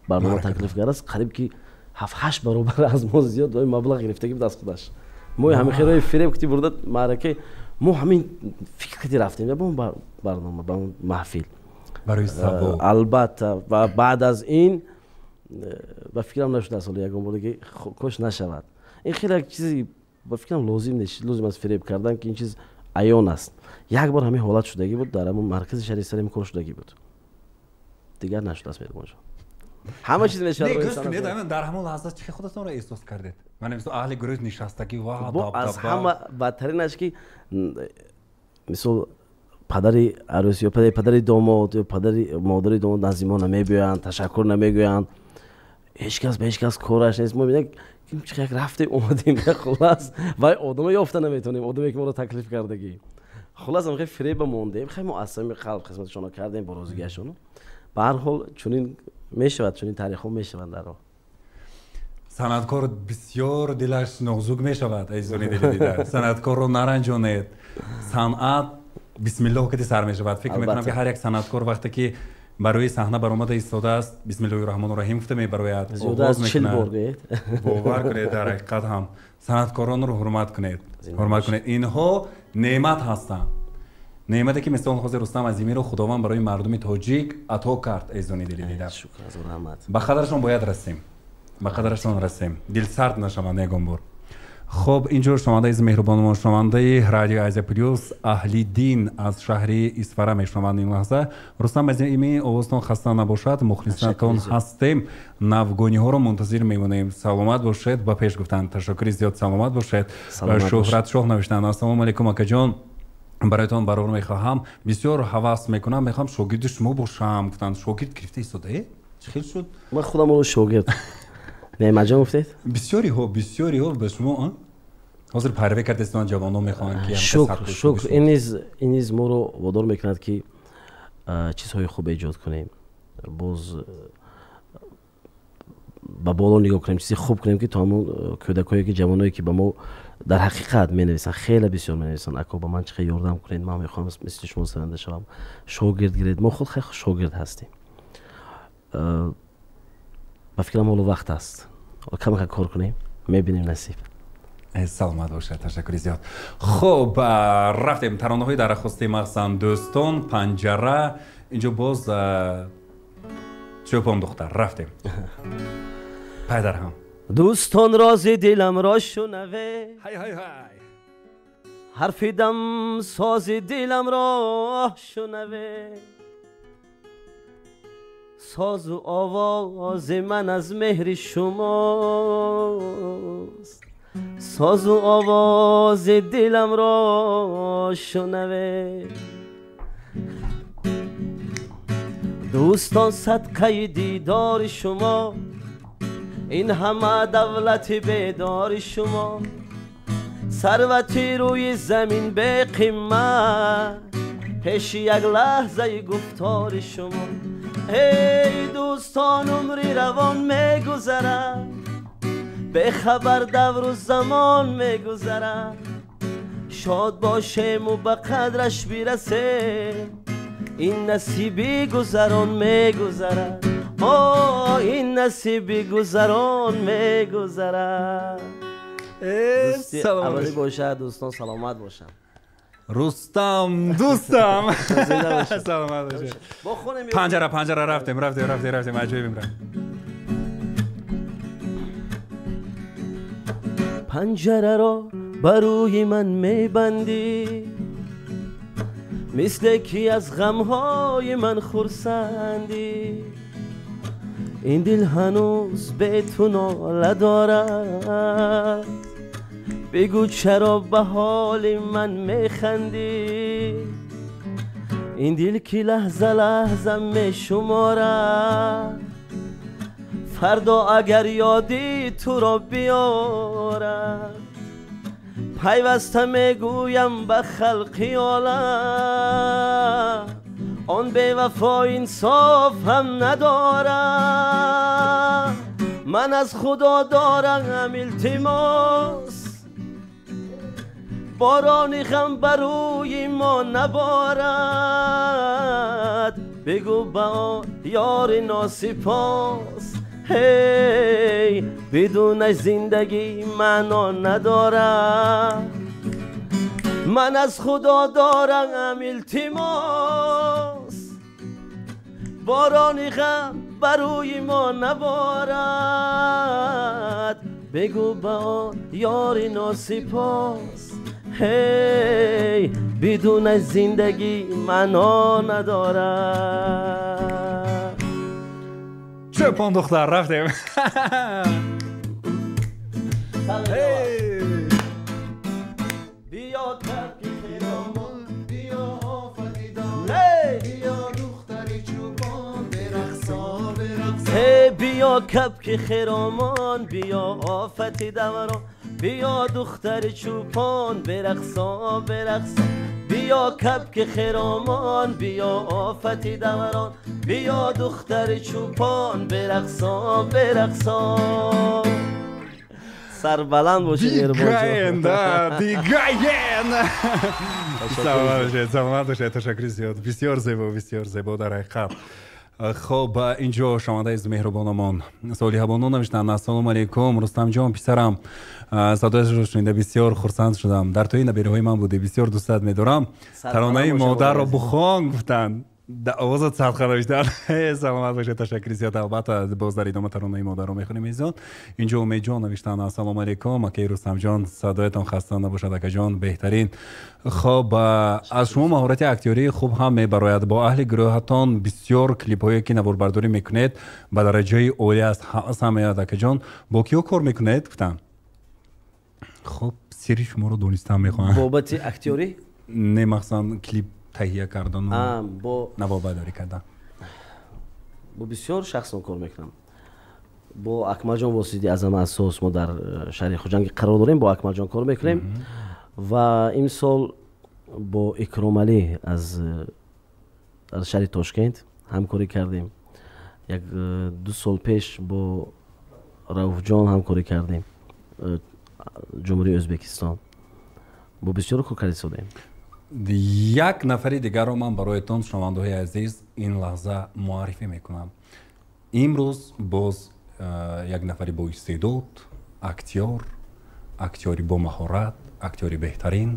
برنامه تکلیف کرده است قریب که 7-8 برابر از ما زیاد مبلغ گرفته که دست خودش. ما همین خیرای فریب کتی برده معرکه ما همین فکر کتی رفتیم با اون برنامه با اون محفل برای سبو. البته و بعد از این با فکرم نشد از حالا یکم بوده که کش نشود. این خیلی یک چیزی با فکرم لازم از فریب کردن که این چیز عیان است. یک بار همین حالت شدگی بود در همون مرکز شهر اصفهان کار شدگی بود دیگر نشد از میرم اونجا همه چیز نشد. نه در همون لحظه چه خودتون رو احساس کردید؟ من مثلا اهل گروه نشستگی واه از همه بدترینش که مثلا پدر عروس یا پدر داماد یا پدر مادر داماد نزدیما نمیگویند تشکر نمیگویند هیچ کس کارش نیست. ما میگیم چه یک رفتیم اومدیم خلاص وای آدم یافته نمیتونیم آدمی که ما رو تکلیف کردگی خلاص هم خیلی فریب موندیم خیلی مؤسسه خلق خدمتشون کردیم با روزگارشون. به هر حال چنین میشود چنین تاریخ هم میشوند در راه. صنعتکار بسیار دلش نازک میشود ایزونی دیده صنعتکار رو نرنجونید صنعت بسم الله کتی سر میشود. فکر میکنم که هر یک صنعتکار وقتی که برای صحنه برآمده ایستاده است بسم الله الرحمن الرحیم گفته میبراید آغاز میکنه. باور کنید در حقیقت هم صنعتکاران رو حرمت کنید. اینها نعمت هستند. نعمتی که مثل حضرت رستم عظیمی رو خداوند برای مردم تاجیک عطا کرد ایزانی دلی دیدم. شکر از رحمت. به قدرشون باید رسیم. به قدرشون رسیم. دل سرد نشوند یگانبار. خب اینجور شمانده از مهربان شمانده رادیو آزیا پلیوس اهلی دین از شهر اصفهان میشنوند این لحظه. رستم عظیمی آوازتون خسته نباشد. مخلصانتون هستیم. نوگانی ها رو منتظر میمونیم. سلامت باشید. با پیش گفتن تشکر زیاد سلامت باشید. شهرت شاه نوشتن السلام علیکم اکا جان. برایتان برار میخواهم بسیار حواس میکنم میخوام شاگرد شما باشم. گفتن شاگرد گرفته ایستاده چه خیلی شد؟ من خودم رو شاگرد نه مجا گفتید؟ بسیاری ها به شما حاضر پیروی کرده استان جوانان میخوان که شکر این نیز ما رو وادار میکند که چیزهای خوب ایجاد کنیم باز با بالا نگاه کنیم چیزی خوب کنیم که تا همون کودکایی که جوانایی که به ما در حقیقت می نویسن خیلی بسیار می نویسن اکو با من چه یاردم کنید من میخوام مثل شما سرنده شوم شاگرد گیرید ما خود خیلی شاگرد هستیم. با فکرم حالا وقت است کم کار کنیم میبینیم نصیب. سلامت باشه تشکر زیاد خب رفتیم ترانه‌های در خسته مخصن دوستان پنجره اینجا باز چوپان دختر رفتیم پدر هم دوستان راز دلم را شنوه های های های حرف دم ساز دلم را شنوه ساز و آواز من از مهر شماست ساز و آواز دلم را شنوه دوستان صدقه دیدار شما این همه دولت بیدار شما ثروتی روی زمین به قیمت پیش یک لحظه گفتار شما ای دوستان عمری روان میگذرد به خبر دور و زمان میگذرد شاد باشیم و به قدرش برسیم این نصیبی گذران میگذرد این نصیبی گذران میگذرد سلامت باشه دوستان سلامت باشن رستم دوستم سلامت باشه پنجره رفتیم عجیبیم رفتیم پنجره را بروی من میبندی مثل کی از غمهای من خرسندی این دل هنوز به تو ناله دارد بگو چرا به حال من میخندی این دل که لحظه لحظه میشمارد فردا اگر یادی تو را بیارد پیوسته میگویم به خلقی عالم آن بی وفا انصاف هم ندارم من از خدا دارم التماس باران غم بروی ما نبارد بگو با یار ناسپاس هی بدون زندگی معنا ندارد من از خدا دارم التماس باران غم بروی ما نبارد بگو با یار ناسپاس هی بدون زندگی معنا ندارد چپان دختر رفتیم بیا کبک خیرامان بیا آفتی دارم بیا دختری چوبان برقصا بیا کبک خیرامان بیا آفتی دوران بیا دختر چوپان برقصا بیا کبک خیرامان بیا آفتی دوران بیا دختر چوپان برقصا سر بلند باشه دیگاین سلامت باشه تشکر زیاد بسیار زیبا در حقیقت خب اینجا شمانده از مهربانمان صالح بانو نوشتن السلام علیکم رستم جان پسرم صدایش رو شنیده بسیار خرسند شدم در توی نبیره من بوده بسیار دوستت می‌دارم ترانه مادر رو بخوان گفتن در آواز صدقه نوشتن سلامت باشه تشکر زیاد البته باز در ادامه ترانه مادر رو میخونیم ایزان اینجا امید جان نوشتن السلام علیکم اکی رستم جان صدایتان خسته نباشد اکا جان بهترین خب از شما مهارت اکتوری خوب هم میبراید با اهل گروهتان بسیار کلیپ هایی که نواربرداری میکنید به درجه عالی است سمیاد اکا جان با کیو کار میکنید گفتن خب سری شما رو دونستم میخوام بابت اکتوری نه مخصوصا کلیپ تهیه کردن و با نواربرداری کردن با بسیار شخص کار میکنم با اکمل جان واسیدی اعظم اساس ما در شهر خوجنگ قرار داریم با اکمل جان کار میکنیم و این سال با اکرام علی از شهر تاشکند همکاری کردیم یک 2 سال پیش با رؤوف جان همکاری کردیم جمهوری ازبکستان با بسیار کاری شدیم یک نفری دیگر رو من برایتان شنونده‌های عزیز این لحظه معرفی میکنم امروز باز یک نفری با استعداد اکتور актёри бо маҳорат, актёри беҳтарин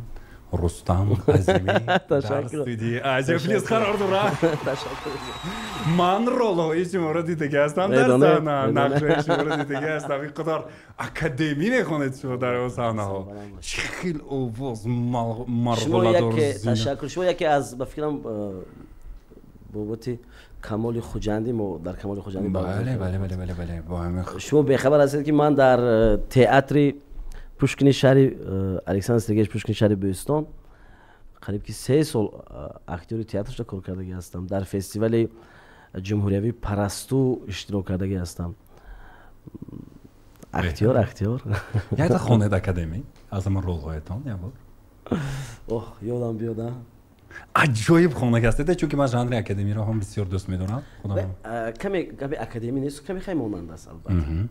Рустам Азимӣ дар студии Азия Плюс қарор дорад. Ман ролҳои шуморо дидаги ҳастам дар саҳна, нақшҳои шуморо дидаги ҳастам. Ин қадар академӣ мехонед шумо дар он саҳнаҳо. Чӣ хел овоз марғуладор. Ташаккур. Шумо яке аз ба фикрам бобати Камоли Хуҷандӣ мо дар Камоли Хуҷандӣ бале. Шумо бехабар ҳастед ки ман дар театри Пушкини шаҳри Александр Сергеевич Пушкини шаҳри Бӯстон қариб ки 3 сол актёри театр шуда кор кардаги ҳастам. Дар фестивали ҷумҳуриявӣ Парасту иштирок кардаги ҳастам. Актёр. Якта хонед академӣ аз ҳамон ролҳоятон як бор. Ох, ёдам биёда. Аҷоиб хонак ҳастед, чунки ман жанри академиро ҳам бисёр дӯст медорам. Каме габи академӣ нест, каме хай монанд аст албатта.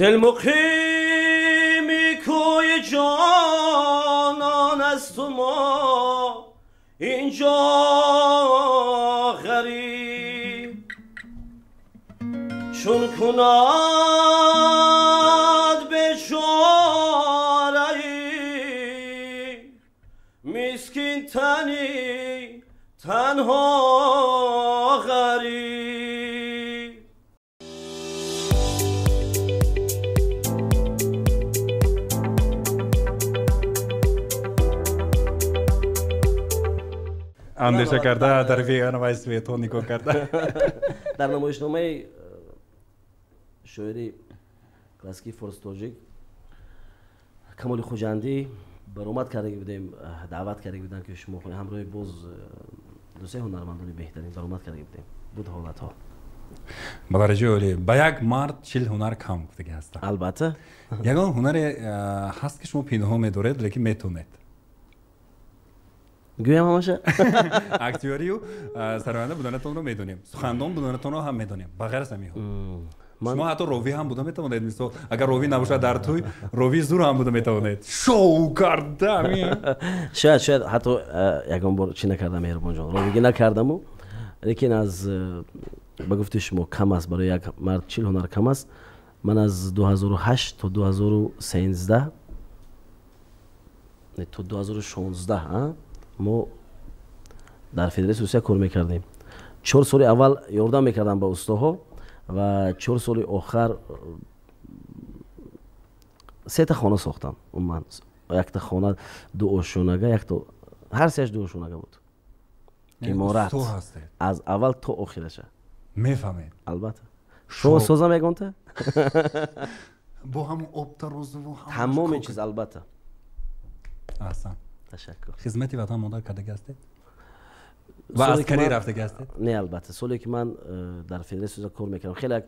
دل مقیمی کوی جانان است و ما اینجا غریب چون کند بیچاره مسکین تنی تنها غریب андеша карда дар виганавай светон нигоҳ карда. дар намоишномаи шоири классикии форситоҷик Камоли Хуҷандӣ баромад кардаги будем, даъват кардаги будем ки шумо ҳамроҳи боз дусаи ҳунармандони беҳтарин баромад кардаги будем. буд ҳолатҳо ба дараҷаи олӣ. Ба як мард 40 ҳунар кам гуфтагӣ ҳаста. албатта ягон ҳунаре ҳаст ки шумо пинҳон медоред, лекин метонед. гӯям ҳамаша актёрию сароянда буданатонро медонем, сухандон буданатонро ҳам медонем. Ба ғайр аз ҳамин шумо ҳатто ровӣ ҳам буда метавонед. Мисол агар ровӣ набошад дар тӯй, ровӣ зур ҳам буда метавонед. Шоу кардам. шояд ҳатто ягон бор чӣ накардам меҳрубонҷон, ровигӣ накардаму, лекин аз ба гуфти шумо кам аст, барои як мард 40 ҳунар кам аст. ман аз 2008 то 2013 то 2016 мо дар Федератсияи Русия кор мекардем. 4 соли аввал ёрдам мекардам ба устоҳо ва 4 соли охар 3 та хона сохтам. Умуман якта хона 2 ошонага, якта ҳар сеаш 2 ошонага буд. иморат аз аввал то охираша. мефаҳмед? албатта. шумо соза мегонта? бо ҳамон обтарозу тамоми чиз албатта. аҳсан. ташаккур. хизмати ватан монда кардаги ҳастед? ва аскарӣ рафтаги ҳастед? не, албатта. соле ки ман дар Федератсияи Русия кор мекардам, хеле як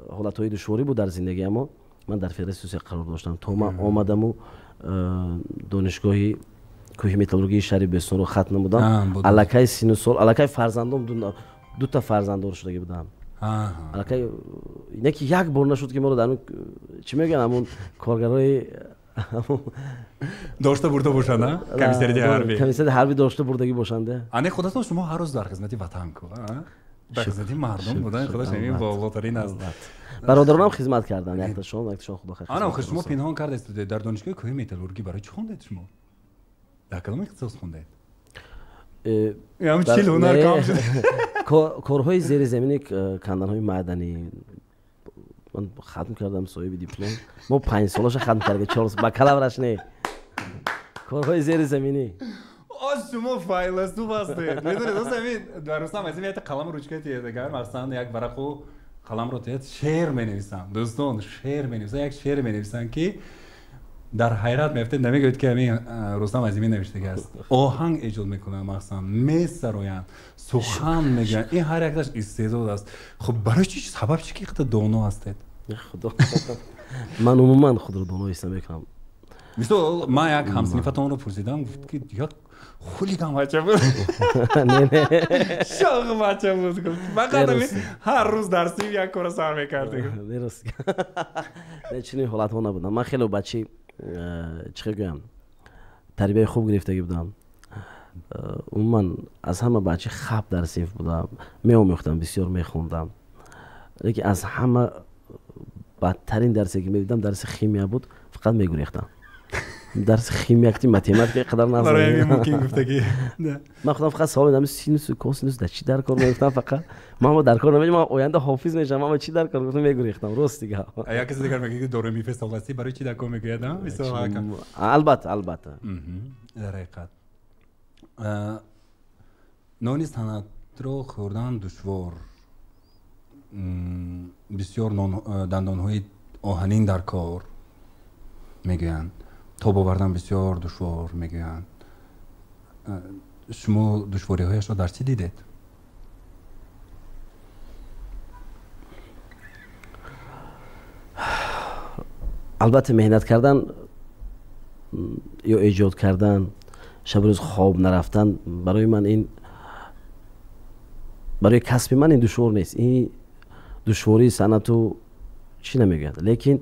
ҳолатҳои душворӣ буд дар зиндагӣ, аммо ман дар Федератсияи Русия қарор доштам. то ман омадаму донишгоҳи кӯҳи металлургии шаҳри Бӯстонро хат намудам. аллакай сину сол, аллакай фарзандом 2 та фарзандор шудаги будам. аллакай не ки як бор нашуд ки моро дар чӣ мегӯянд ҳамон коргарои дошта бурда бошанд, комиссарияти ҳарбӣ. комиссарияти ҳарбӣ дошта бурдагӣ бошанд. ане худатон шумо ҳар рӯз дар хизмати ватан ку, дар хизмати мардум будан худаш ин болотарин аст. бародаронам хизмат карданд, якташон худо хайр. ана охир шумо пинҳон кардед дар донишгоҳи кӯҳи металлургӣ барои чӣ хондед шумо? дар кадом ихтисос хондед? корҳои зеризаминӣ, канданҳои маъданӣ. ман хатм кардам, соҳиби диплом. мо 5 солаша хатм кардем, 4 бакалавраш не. корҳои зеризаминӣ. шумо файласу ҳастед. медонед ҳамин дар Рустам Азимӣ як қалам ручка тиедагар мақсад як варақу қаламро тиед шеър менависам. дӯстон, шеър менависам, як шеър менависам ки дар ҳайрат меафтед, намегӯед ки ҳамин Рустам Азимӣ навиштаги аст. оҳанг эҷод мекунанд, мақсад месароянд, сухан мегӯянд. ин ҳар якташ истеъдод аст. хуб барои чӣ сабаб чӣ ки хата доно ҳастед? ман умуман худро доно ҳис намекунам. мисол ман як ҳамсинифатонро пурсидам, гуфт ки як хулиган бача буд. шоғ бача буд. фақат ҳар рӯз дарсим як кора сар мекардем. чунин ҳолатҳо набудам. ман хеле бачи чӣ гӯям тарбияи хуб гирифтагӣ будам. умуман аз ҳама бачи хаб дар синф будам, меомӯхтам, бисёр мехондам. لیکن از همه بدترین درسی که میدیدم درس خیمیا بود، فقط میگریختم. درس خیمیا که متماتیک قدر نزدم. برای ممکن گفته که من خودم فقط سوال میدم سینوس و کوسینوس در چی در کار میگفتم، فقط ما در کار نمیدیم، ما آینده حافظ میشم، ما چی در کار گفتم میگریختم راست دیگه. یا کسی دیگر میگه که دوره میفه سوالسی برای چی در کار میگه نه البته در حقیقت نانی سنت رو خوردن دشوار، بسیار دندانهای آهنین در کار میگویند، تاب آوردن بسیار دشوار میگویند. شما دشواری هایش را در چی دیدید؟ البته مهنت کردن یا ایجاد کردن، شب روز خواب نرفتن، برای من این، برای کسب من این دشوار نیست. این دشواری صنعتو چی نمیگن، لیکن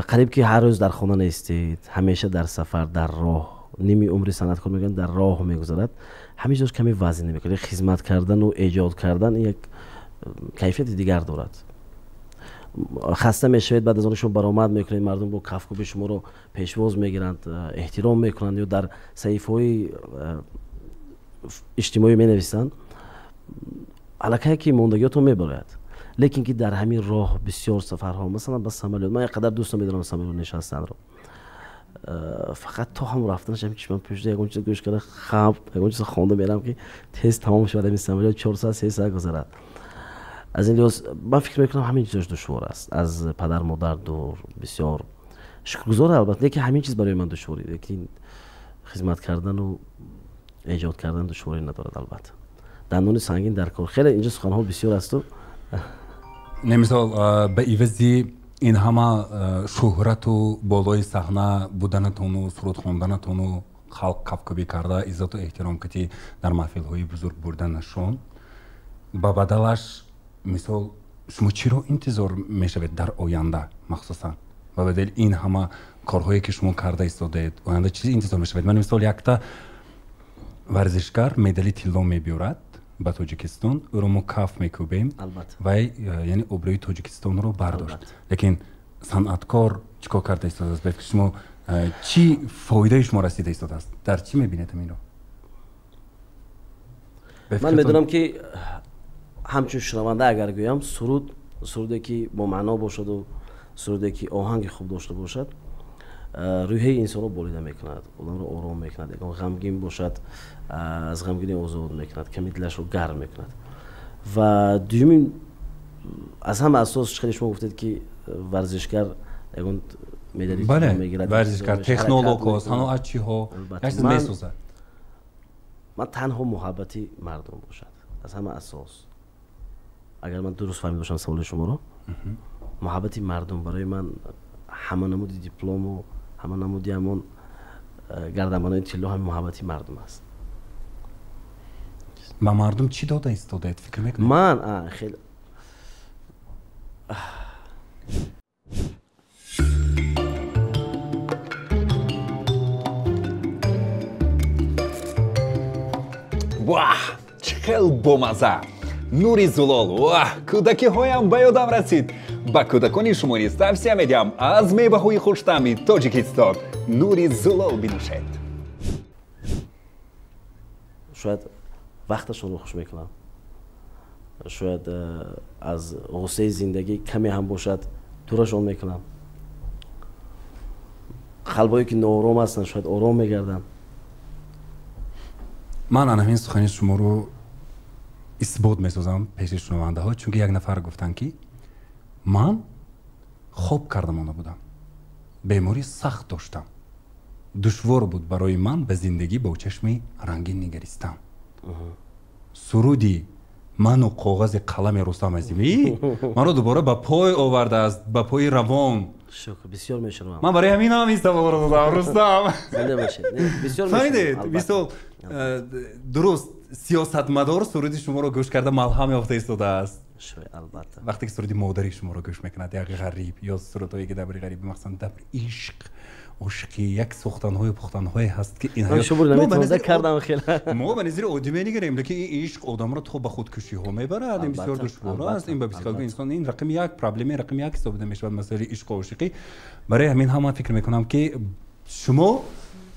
قریب که هر روز در خانه نیستید، همیشه در سفر، در راه، نیمی عمری صنعتکار میگن در راه میگذرد، همیشه روز کمی وزن نمیکنه. خدمت کردن و ایجاد کردن یک کیفیت دیگر دارد. خسته میشوید، بعد از آن شما برآمد میکنید، مردم با کفک به شما رو پیشواز میگیرند، احترام میکنند یا در صحیفه‌های اجتماعی مینویسند، الکی که موندگیاتو میبرد. لیکن که در همین راه بسیار سفرها، مثلا بس سمالیات، من اینقدر دوست میدارم سمالیات نشستن رو، فقط تا هم رفتنش همین چشمم پشت یگون چیز گوش کرده خواب، یگون چیز خونده میرم که تست تمام شده، این سمالیات 4 ساعت 3 ساعت گذرد. از این لحاظ من فکر میکنم همین چیزش دشوار است. از پدر مادر دور بسیار شکرگزار البته، لیکن همین چیز برای من دشواری، لیکن خدمت کردن و ایجاد کردن دشواری ندارد. البته دندان سنگین در کار، خیلی اینجا سخن‌ها بسیار است و نمی‌سال به ایوزی این همه شهرت و بالای صحنه بودنتون و سرود خواندنتون و خلق کفکبی کرده، عزت و احترام که در محفل‌های بزرگ بردنشون، با بدلش مثال شما چی رو انتظار میشوید در آینده؟ مخصوصا با بدل این همه کارهایی که شما کرده ایستادید، آینده چیزی انتظار میشوید؟ من مثال یک تا ورزشکار مدالی طلا میبرد با تاجیکستان، او رو ما کف میکوبیم و یعنی ابروی تاجیکستان رو برداشت. لیکن صنعتکار چیکار کرده ایستاده است؟ بلکه شما چی فایده شما رسیده ایستاده است؟ در چی میبینید این رو؟ من میدونم که همچون شنونده اگر گویم سرودی که با معنا باشد و سرودی که آهنگ خوب داشته باشد، روحیه انسان رو بریده میکند، آدم رو آرام میکند. اگر غمگین باشد از غمگینی آزاد میکند، کمی دلش رو گرم میکند. و دومین از همه اساس خیلی شما گفتید که ورزشکار اون مدالی میگیرد، ورزشکار تکنولوژی صنعتی ها چیز میسازد. من تنها محبتی مردم باشد از همه اساس. اگر من درست فهمیده باشم سوال شما رو، محبتی مردم برای من همه نمودی دیپلم و همه نمودی همون گردنبندهای طلا همین محبتی مردم است. و مردم چی داده ایستاده فکر میکنید؟ من خیلی واه چقدر بامزه! نوری زلال، واه کودکی هایم به یادم رسید. با کودکانی شما نیز توصیه میدم از میوه‌های خوش‌طعم تاجیکستان نوری زلال بنوشید. شاید وقتشون رو خوش میکنم، شاید از غصه زندگی کمی هم باشد دورشون میکنم. قلبایی که ناآرام هستن شاید آرام میگردن. من همین سخنی شما رو اثبات میسازم پیش شنونده ها، چون یک نفر گفتن که من خوب کردم آنها بودم، بیماری سخت داشتم، دشوار بود برای من به زندگی با چشم رنگین نگریستم. سرودی من و کاغذ قلم رستم عظیمی من رو دوباره به پای آورده است، به پای روان. شکر، بسیار میشنوم. من برای همین هم این سوال رو دادم. رستم زنده باشید. بسیار فهمیدید؟ بسیار درست سیاستمدار سرودی شما رو گوش کرده ملهم یافته ایستاده است. البته وقتی که سرودی مادری شما رو گوش میکند، یک غریب یا سرودایی که درباره غریب، مثلا درباره عشق، عشقی یک سوختن‌های پختن‌های هست که این شو نمیتونم کردم خیلی ما به نظر عادی میگیریم که این عشق آدم را تو به خودکشی ها میبرد این بسیار دشوار است این به پسیکولوژی انسان این رقم یک پرابلم رقم یک حساب میشه مسئله عشق و عاشقی برای همین هم فکر میکنم که شما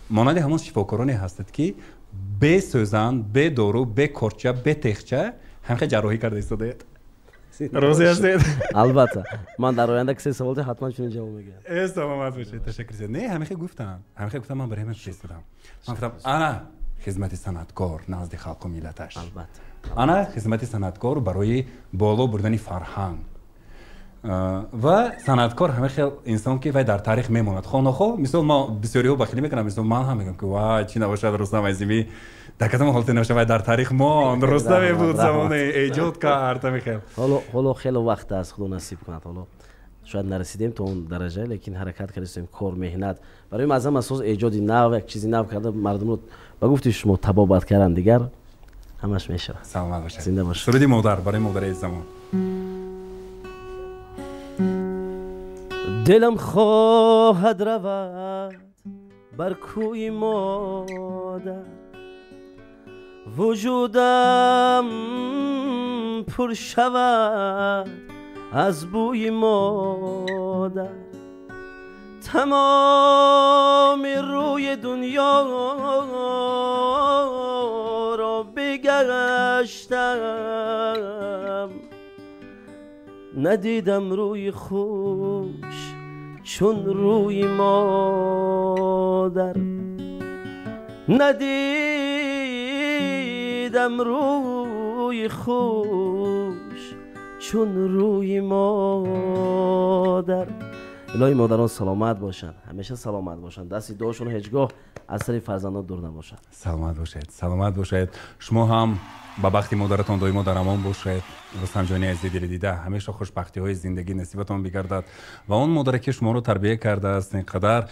مانند همون شفاکارانی هستید که به سوزن به دارو به کورچه به تخچه همه جراحی کرده استادید روزی هستید البته من در آینده کسی سوال حتما چنین جواب میگم سلامت باشید تشکر زیاد نه همه گفتم من برای همین فرستادم من گفتم انا خدمت صنعتکار نزد خلق و ملتش البته انا خدمت صنعتکار برای بالا بردن فرهنگ و صنعتکار همه خیلی انسان که وای در تاریخ میموند خو مثلا ما بسیاری ها بخیلی میکنم مثلا من هم میگم که وای چی نباشد رستم عظیمی در کدام حالت نباشه وای در تاریخ ما رستم بود زمان ایجاد کرد میخوام حالا خیلی وقت است خدا نصیب کند حالا شاید نرسیدیم تا اون درجه لیکن حرکت کردیم کار مهنت برای معظم اساس ایجاد نو یک چیزی نو کرده مردم رو با گفتی شما تبابت کردن دیگر همش میشه سلامت باشید زنده باشید سرودی مادر برای مادر عزیزمون دلم خواهد رود بر کوی مادر وجودم پر شود از بوی مادر تمام روی دنیا را بگشتم ندیدم روی خوش چون روی مادر ندیدم روی خوش چون روی مادر الهی مادران سلامت باشن همیشه سلامت باشن دستی دعاشون هیچگاه از سر فرزندان دور نباشن سلامت باشید شما هم با بخت مادرتان دائما در امان باشید رستم جانی عزیز دل دیده همیشه خوشبختی های زندگی نصیبتان بگردد و اون مادری که شما رو تربیت کرده است اینقدر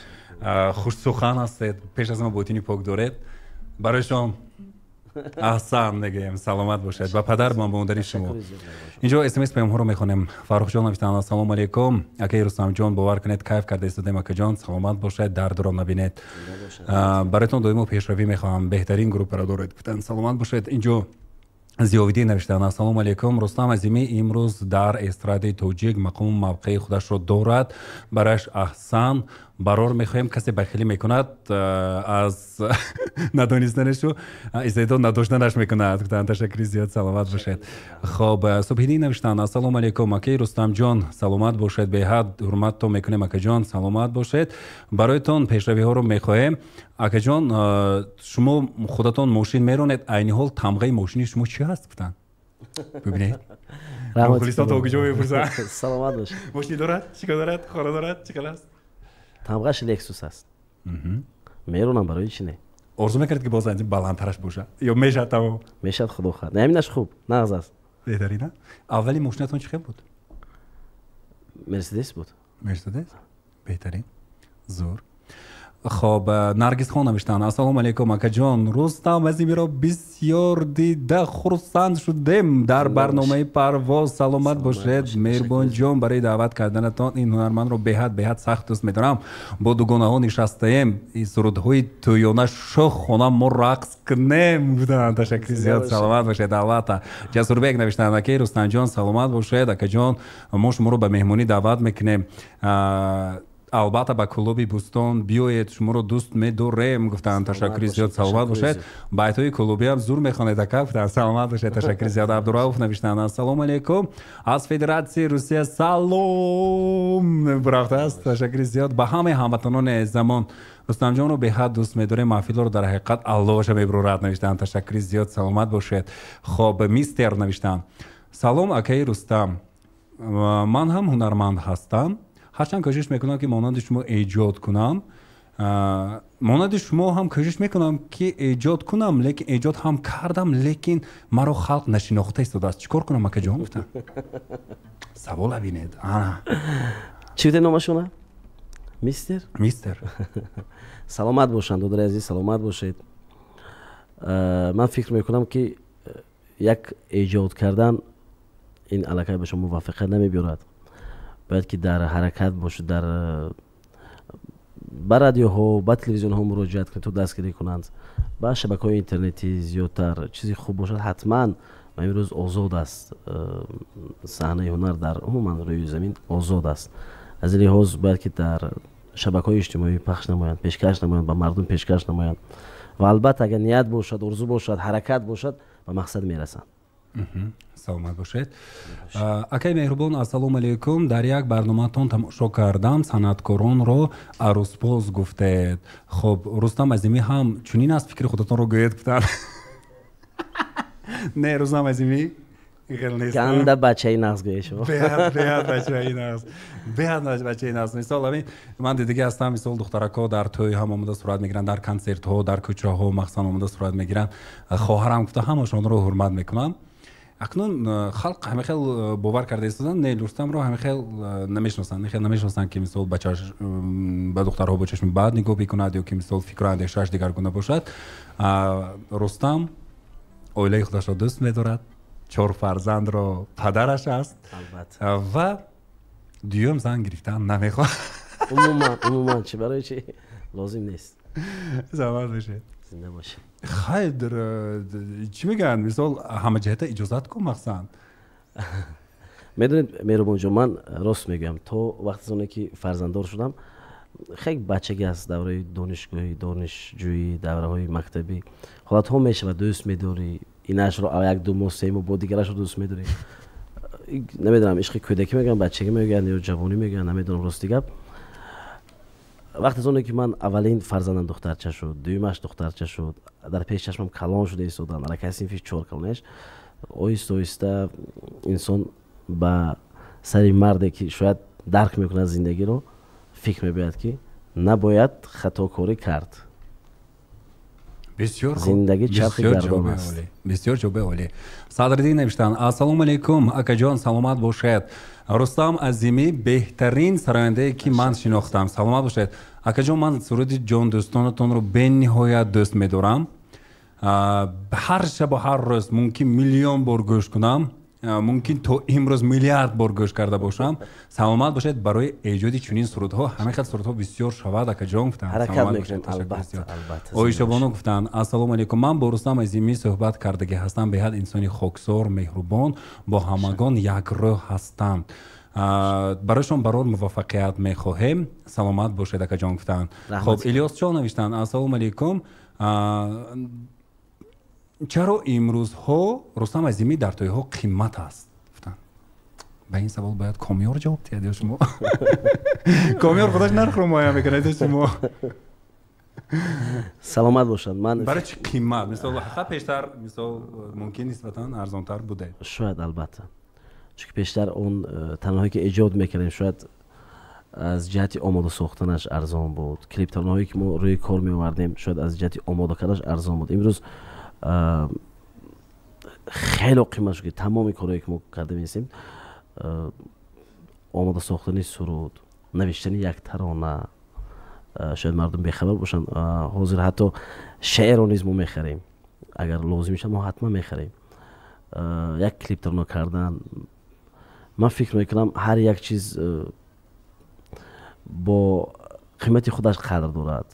خوش سخن هستید پیش از ما بوتینی پاک دارید برای شما احسان میگم سلامت باشید و پدر با مادری شما اینجا اس ام اس پیام ها رو میخونیم فرخ جان نوشتن السلام علیکم اکی رستم جان باور کنید کیف کرده استادیم اکی جان سلامت باشید درد رو نبینید براتون دائما پیشروی میخوام بهترین گروه را دارید گفتن سلامت باشید اینجا زیاویدی نوشتن السلام علیکم رستم عظیمی امروز در استراد توجیک مقام موقع خودش رو دارد برایش احسان برار میخوایم کسی بخیلی میکند از ندانستنش و استعداد نداشتنش میکند گفتن تشکر زیاد سلامت باشید خب صبحیدی نوشتن السلام علیکم اکی رستم جان سلامت باشید به حد حرمت تو میکنیم اکی جان سلامت باشید برایتون پیشروی ها رو میخوایم اکی جان شما خودتون ماشین میرونید عین حال تمغه ماشین شما چی هست گفتن ببینید مخلصات اوگجو میپرسن سلامت باشید ماشین دارد چیکار دارد خورا دارد چیکار است تمغه‌اش لکسوس است میرونم برای چی نه آرزو میکرد که باز اینجا بلندترش باشه یا میشه تمام میشد خدا خواهد نه همینش خوب نغز است بهتری نه اولی ماشینتون چی بود مرسدس بود مرسدس بهترین زور خب نرگس خان نوشتن السلام علیکم اکا جان رستم عظیمی را بسیار دیده خرسند شدیم در برنامه پرواز سلامت باشید مهربان جان برای دعوت کردنتان این هنرمند رو به حد سخت دوست می‌دارم با دوگانه ها نشسته ایم این سرودهای تویانه شخ خونه ما رقص کنیم بودن تشکر زیاد سلامت باشید البته جسور بیگ نوشتن اکی رستم جان سلامت باشید اکا جان ما شما رو به مهمانی دعوت میکنیم البته با کلوبی بوستون بیاید شما رو دوست می‌داریم گفتن تشکر زیاد سلامت باشید بیت‌های کلوبی هم زور می‌خوانید گفتن سلامت باشید تشکر زیاد عبدالرؤوف نوشتن السلام علیکم از فدراسیون روسیه سلام برافت است تشکر زیاد به همه هموطنان زمان رستم جان رو به حد دوست می‌داریم محفل رو در حقیقت الله ش میبرورد نوشتن تشکر زیاد سلامت باشید خب میستر نوشتن سلام اکی رستم من هم هنرمند هستم هرچند کوشش میکنم که مانند شما ایجاد کنم مانند شما هم کوشش میکنم که ایجاد کنم لیکن ایجاد هم کردم لیکن مرا خلق نشناخته ایستاده است چیکار کنم اکا جان گفتم سوال ببینید چی بوده نامشونه میستر سلامت باشند دادر عزیز سلامت باشید من فکر میکنم که یک ایجاد کردن این علاقه به شما موافقت نمیبیارد باید که در حرکت باشه در ба радиоҳо ба телевизионҳо муроҷиат кунед то дастгирӣ кунанд, ба шабакаҳои интернетӣ зиёдтар чизи хуб бошад. ҳатман имрӯз озод аст, саҳнаи ҳунар дар умуман рӯи замин озод аст. аз ин лиҳоз бояд ки дар шабакаҳои иҷтимоӣ пахш намоянд, пешкаш намоянд, ба мардум пешкаш намоянд ва албатта агар ният бошад, орзу бошад, ҳаракат бошад, ба мақсад мерасанд. саломат бошед. акай меҳрубон, ассалому алайкум. дар як барномаатон тамошо кардам, санъаткоронро арӯзпоз гуфтед. хоб Рустам Азимӣ ҳам чунин аст, фикри худатонро гӯед гуфтан? не, Рустам Азимӣ ганда бачаи нағз гӯед шумо. беҳад бачаи нағз, беҳад бачаи нағз. мисол ҳамин ман дидига ҳастам, мисол духтаракҳо дар тӯй ҳам омада сурат мегиранд, дар консертҳо, дар кӯчаҳо махсусан омада сурат мегиранд. хоҳарам гуфта ҳамашонро ҳурмат мекунам. акнун халқ ҳамехел бовар карда истоданд, не Рустамро ҳамехел намешиносанд ки мисол ба духтарҳо бо чашми бад нигоҳ бикунад ё ки мисол фикру андешааш дигаргуна бошад. Рустам оилаи худашро дӯст медорад, 4 фарзандро падараш аст ва дуюм зан гирифтан намехоҳад. умуман чи барои чи лозим нест. заман бошед, зинда бошед. хайр чӣ мегӯянд, мисол ҳама ҷиҳата иҷозат кун махсан. медонед меҳрубонҷон, ман рост мегӯям, то вақти зоне ки фарзанддор шудам хеле бачагӣ аст, давраи донишгоҳӣ, донишҷӯӣ, давраҳои мактабӣ ҳолатҳо мешавад, дӯст медорӣ инашро 1-2 моҳ 3 моҳ бо дигарашро дӯст медорӣ. намедонам ишқи кӯдакӣ мегӯям, бачагӣ мегӯям ё ҷавонӣ мегӯям, намедонам рости гап. вақти зоне ки ман аввалин фарзандам духтарча шуд, дуюмаш духтарча шуд, дар пеши чашмам калон шуда истодан, ракаи синфи 4 калонеш, оҳиста оҳиста инсон ба сари марде ки шояд дарк мекунад зиндагиро фикр мебояд ки набояд хатокорӣ кард. бисёр зиндагӣ чархи гардон аст. бисёр ҷоби олӣ. Садриддин навиштанд: ассалому алайкум, акаҷон саломат бошед. Рустам Азимӣ беҳтарин сарояндае ки ман шинохтам. Саломат бошед. акаҷон, ман суруди ҷондӯстонатонро бениҳоят дӯст медорам. ҳар шабу ҳар рӯз мумкин миллион бор гӯш кунам, мумкин то имрӯз миллиард бор гӯш карда бошам. Саломат бошед. барои эҷоди чунин сурудҳо, ҳамин хел сурудҳо бисёр шавад, акаҷон гуфтанд. ҳаракат мекунем, албатта. оишабоно гуфтанд: ассалому алайкум, ман бо Рустам Азимӣ суҳбат кардагӣ ҳастам. беҳад инсони хоксор, меҳрубон, бо ҳамагон якрӯҳ ҳастам. бароишон барор муваффақият мехоҳем. Саломат бошед, акаҷон гуфтанд. хоб, Илёсчон навиштанд: ассалому алайкум, чаро имрӯзҳо Рустам Азимӣ дар тӯйҳо қиммат аст? гуфтанд. ба ин савол бояд Комёр ҷавоб диҳад ё шумо? Комёр худаш нархро муайян мекунад ё шумо? саломат бошад. ман барои чӣ қиммат? мисол ҳақиқат пештар, мисол мумкин нисбатан арзонтар буде. шояд, албатта, чунки пештар он танҳое ки эҷод мекардем шояд аз ҷиҳати омода сохтанаш арзон буд. клиптарнаҳое ки мо рӯи кор меовардем шояд аз ҷиҳати омода карданаш арзон буд. имрӯз хеле қимат шуд ки тамоми корҳое ки мо карда меистем, омода сохтани суруд, навиштани як тарона, шояд мардум бехабар бошанд. ҳозир ҳатто шеърро низ мо мехарем, агар лозим мешад мо ҳатман мехарем. як клип тарона кардан, ман фикр мекунам ҳар як чиз бо қимати худаш қадр дорад.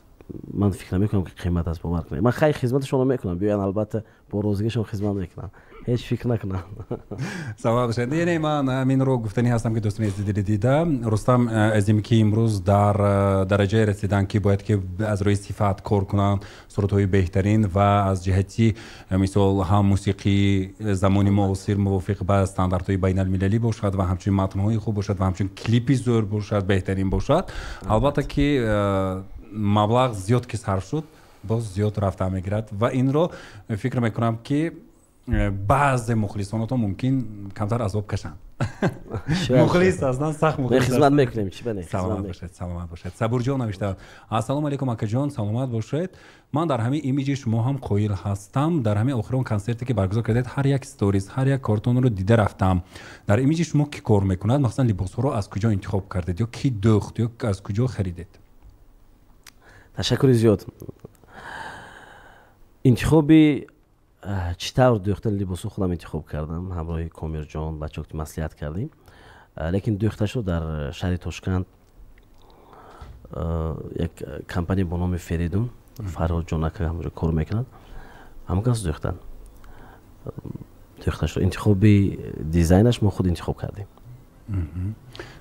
ман фикр намекунам ки қимат аст бовар кунед. ман хай хизматашонро мекунам, биёян албатта бо розигишон хизмат мекунам, ҳеҷ фикр накунам. саломат бошед. яъне ман аминро гуфтанӣ ҳастам ки дӯстон издидили дида Рустам Азимӣ ки имрӯз дар дараҷае расидан ки бояд ки аз рӯи сифат кор кунанд, сурудҳои беҳтарин ва аз ҷиҳати мисол ҳам мусиқии замони муосир мувофиқ ба стандартҳои байналмилалӣ бошад ва ҳамчунин матнҳои хуб бошад ва ҳамчунин клипи зӯр бошад, беҳтарин бошад. албатта ки маблағ зиёд ки сарф шуд, боз зиёд рафта мегирад ва инро фикр мекунам ки баъзе мухлисонатон мумкин камтар азоб кашанд. мухлис ҳастанд, сахт мухлис ҳастанд. хизмат мекунем, чӣ бане? саломат бошед, саломат бошед. Сабурҷон навиштад: ассалому алайкум, акаҷон, саломат бошед. ман дар ҳамин имиҷи шумо ҳам қоил ҳастам. дар ҳамин охирон консерте ки баргузор кардед, ҳар як сторис, ҳар як кортонро дида рафтам. дар имиҷи шумо кӣ кор мекунад? махсусан либосҳоро аз куҷо интихоб кардед ё кӣ дӯхт ё аз куҷо харидед? ташаккури зиёд. интихоби чӣ тавр дӯхтани либосо худам интихоб кардам, ҳамроҳи Комирҷон, бачаҳо ки маслиҳат кардем. лекин дӯхташро дар шаҳри Тошканд یک کمپانی با نام فریدون فرهاد جانک همونجا کار میکنن همون کس دوختن رو انتخابی دیزاینش ما خود انتخاب کردیم.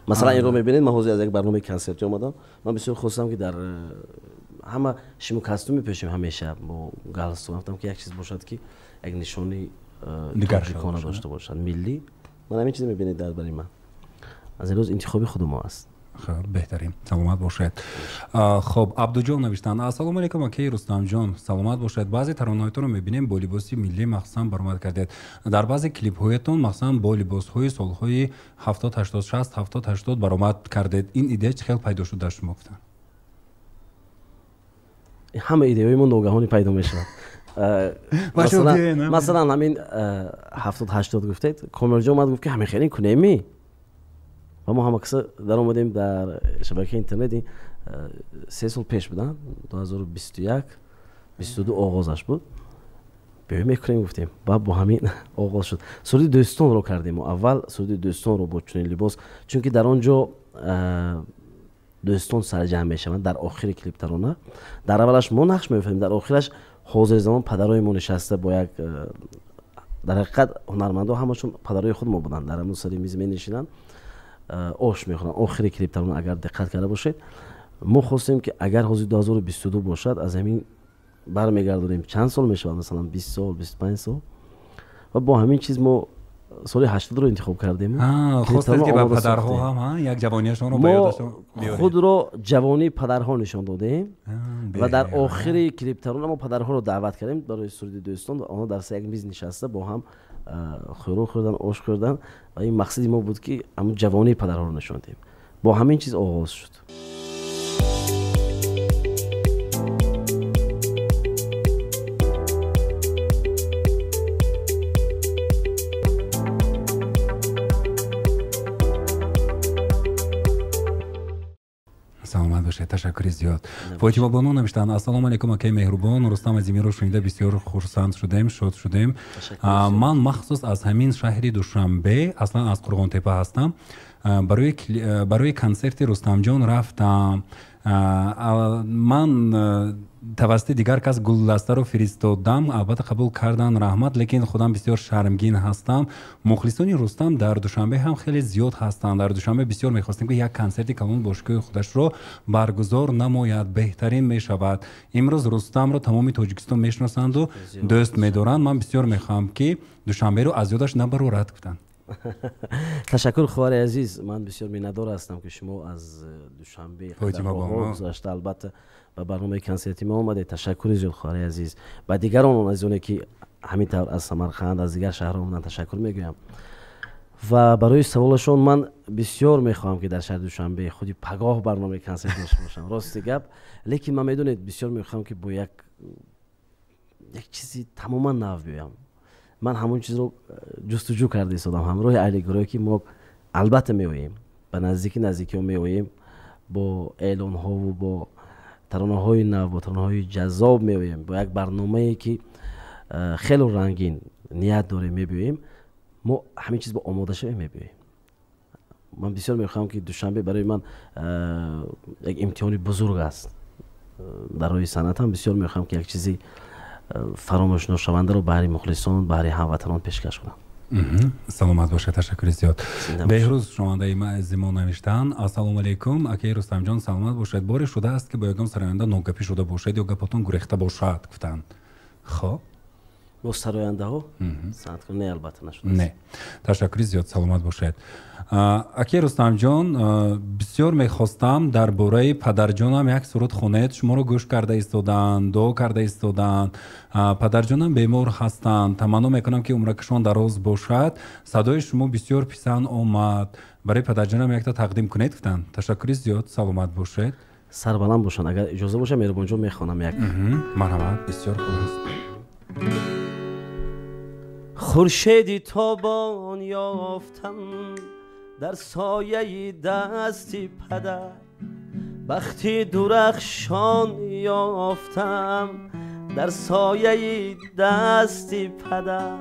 مثلا این رو میبینید من حوزه از یک برنامه کنسرتی اومدم. من بسیار خوشم که در همه شیمو کاستوم میپوشیم همیشه با گالستون گفتم که یک چیز باشد که یک نشانی تاجیکانه داشته باشد ملی. من همین چیزی میبینید در برای من از روز انتخابی خود ما است. خب بهترین سلامت باشد. خب عبدوجان نوشتن السلام علیکم اکی رستم جان سلامت باشد. بعضی ترانه‌هایتون رو میبینیم با لباسی ملی مخصوصا برآمد کردید. در بعضی کلیپ هایتون مخصوصا با لباس‌های سال‌های 70 80 60 70 80 برآمد کردید. این ایده چه خیلی پیدا شد در شما گفتن؟ همه ایده‌های ما ناگهانی پیدا میشه. مثلا همین 70 80 گفتید کامرجا اومد گفت که همین خیلی کنیمی و ما همکسا در اومدیم در شبکه اینترنتی 3 سال پیش بودن 2021 22 آغازش بود بیایم میکنیم گفتیم بعد با همین آغاز شد. سرود دوستان رو کردیم و اول سرود دوستان رو با چنین لباس چون که در آنجا دوستان سرجم میشوند در آخر کلیپ ترانه در اولش ما نقش میفهمیم در آخرش حاضر زمان پدرای ما نشسته با یک در حقیقت هنرمندا همشون پدرای خود ما بودن در همون سری میز می نشینن آش میخورن. آخر کلیپ ترانه اگر دقت کرده باشید ما خواستیم که اگر حاضر 2022 باشد از همین برمیگردونیم چند سال میشه مثلا 20 سال 25 سال و با همین چیز ما سال 80 رو انتخاب کردیم. خواستید که به پدرها هم یک جوانیشون رو به یادشون بیاریم. خود رو جوانی پدرها نشان دادیم و در آخر کلیپ ترانه ما پدرها رو دعوت کردیم برای سرود دوستان. آنها در یک میز نشسته با هم خوراک خوردن آش خوردن و این مقصد ما بود که همون جوانی پدرها رو نشان دهیم. با همین چیز آغاز شد. سلامت باشید. تشکر زیاد. فاطمه بانو نوشتن السلام علیکم اکی مهربان رستم عظیمی رو شنیده بسیار خرسند شدیم شاد شدیم. من مخصوص از همین شهر دوشنبه اصلا از قرغان تپه هستم برای کنسرت رستم جان رفتم. من توسط دیگر کس گلدسته رو فرستادم البته قبول کردن رحمت لیکن خودم بسیار شرمگین هستم. مخلصان رستم در دوشنبه هم خیلی زیاد هستند. در دوشنبه بسیار میخواستیم که یک کنسرت کلان باشگاه خودش رو برگزار نماید بهترین میشود. امروز رستم رو تمام تاجیکستان میشناسند و دوست میدارند. من بسیار میخوام که دوشنبه رو از یادش نبرورد کنن. تشکر خواهر عزیز. من بسیار میندار هستم که شما از دوشنبه گذشته البته به برنامه کنسرتی ما اومده. تشکر زیاد خواهر عزیز. و دیگران از اونایی که همینطور از سمرقند از دیگر شهرها اومدن تشکر میگویم. و برای سوالشون من بسیار میخوام که در شهر دوشنبه خودی پگاه برنامه کنسرت داشته باشم. راست گپ. لیکن من میدونید بسیار میخوام که با یک چیزی تماما نو بیایم. من همون چیز رو جستجو کرده ایستادم همراه اهل گروهی که ما البته میوییم به نزدیکی ها میوییم با اعلان ها و با ترانه های نو با ترانه های جذاب میوییم با یک برنامه‌ای که خیلی رنگین نیت داره میبینیم. ما همین چیز با آماده شده میبینیم. من بسیار میخوام که دوشنبه برای من یک امتحانی بزرگ است برای صنعتم. بسیار میخوام که یک چیزی فراموش نشونده رو برای مخلصان برای هموطنان پیشکش کنم. سلامت باشه. تشکر زیاد. بهروز شمانده ما از ما نوشتن السلام علیکم اکی رستم جان سلامت باشید. باری شده است که با یگان سراینده ناگپی شده باشید یا گپاتون گریخته باشد گفتند. خب با سراینده ها سنت کنه نه البته نشده. نه. تشکر زیاد. سلامت باشید. اکی رستم جان بسیار میخواستم درباره پدر جانم یک سرود خوانید. شما رو گوش کرده ایستادند دعا کرده ایستادند. پدر جانم بیمار هستند. تمنا میکنم که عمرکشان دراز باشد. صدای شما بسیار پسند آمد. برای پدر جانم یک تا تقدیم کنید گفتند. تشکر زیاد. سلامت باشید. سربلند باشن. اگر اجازه باشه مهربان جان میخوانم یک. مرحبا. بسیار خوب است. خورشیدی تابان یافتم در سایه دستی پدر بختی درخشان یافتم در سایه دستی پدر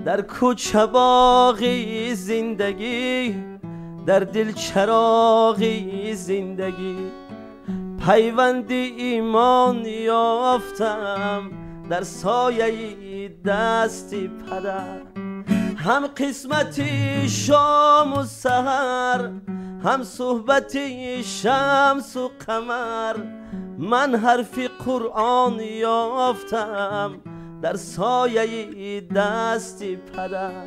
در کوچه باغی زندگی در دل چراغی زندگی پیوندی ایمان یافتم در سایه دستی پدر. هم قسمتی شام و سحر، هم صحبتی شمس و قمر. من حرفی قرآن یافتم در سایه دستی پدر.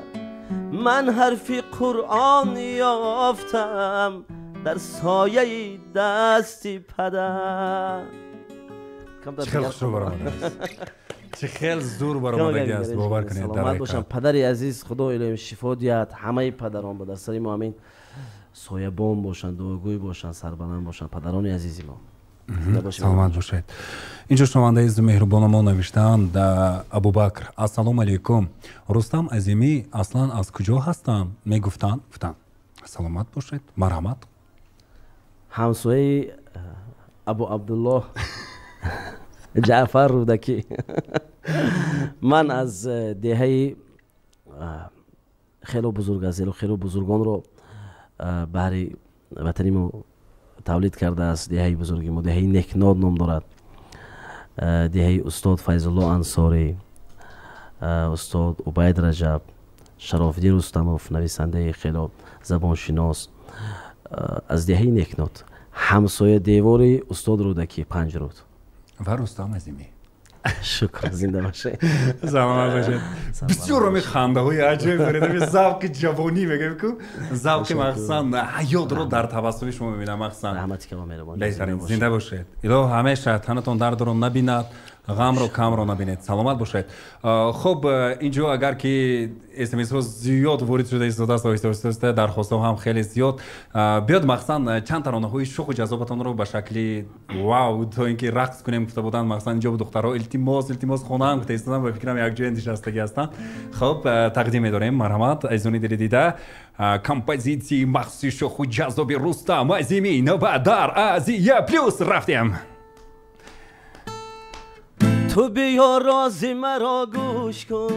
من حرفی قرآن یافتم در سایه دستی پدر. چه خیلی خوش رو برآمده است، چه خیلی زور برآمده است. باور کنید سلامت باشم پدری عزیز، خدا الهیم شفا دهد همه پدران با در سر ما امین سایه‌بان باشند، دعاگوی باشند، سربلند باشند پدران عزیز ما. سلامت باشید. اینجا شنونده از مهربان ما نوشتند ابوبکر السلام علیکم، رستم عظیمی اصلا از کجا هستم؟ میگفتند سلامت باشید، مرحمت. همسایه ابو عبدالله جعفر رودکی. من از دهه خیلی بزرگ از خیلی بزرگان رو برای وطنی ما تولید کرده است. دهه بزرگی ما دهه نکناد نام دارد. دهه استاد فیض الله انصاری، استاد عبید رجب، شرافدین رستموف نویسنده خیلی زبانشناس از دهه نکناد. همسایه دیواری استاد رودکی 5 رود و رستم عظیمی. شکر، زنده باشه. سلامت باشید. بسیار می خنده های عجیب دارید. ذوق جوانی میگم که ذوق مخصوصا حیات رو در تبسم شما میبینم مخصوصا. رحمتی که مهربان. زنده باشید. الهی همیشه تنتون درد رو نبیند، غم رو کم رو نبینید. سلامت باشید. خب اینجا اگر که اسمس ها زیاد وارد شده است درخواست هم خیلی زیاد، بیاد مخصوصا چند ترانه های شوق و جذابتون رو به شکلی واو تا اینکه رقص کنیم گفته بودن. مخصوصا اینجا دخترها التماس خونه هم گفته استادم و فکرم یک جای نشستگی هستن. خب تقدیم می‌داریم. مرحمت ایزونی دیده کمپوزیسی مخصوص شوق و جذاب رستم عظیمی نوبت در آزیا پلوس رفتیم. تو بیا رازی مرا گوش کن،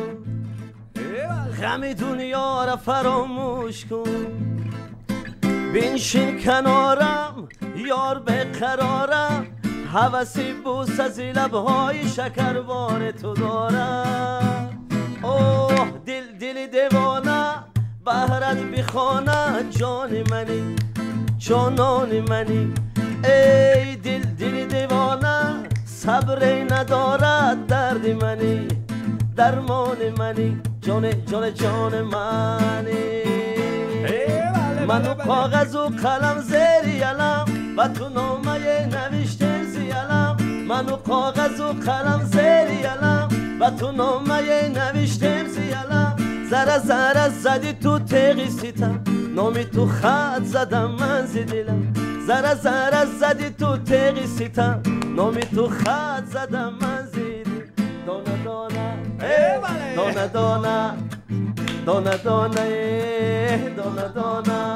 غم دنیا را فراموش کن. بنشین کنارم یار به قرارم، هوسی بوس از لبهای شکربار تو دارم. اوه دل دیوانه بهرت بخانه، جان منی جانان منی. ای دل دیوانه صبر ندارد درد منی، درمان منی، جان منی. منو کاغذ و قلم زیر علم و تو نامه نوشته زیلم. منو کاغذ و قلم زیر علم و تو نامه نوشته زیلم. زره زدی تو تیغی ستم، نامی تو خط زدم من زدیلم. زره زدی تو تیغی ستم، نامی تو خط زدم من زیدی. دانه دانه دانه دانه دانه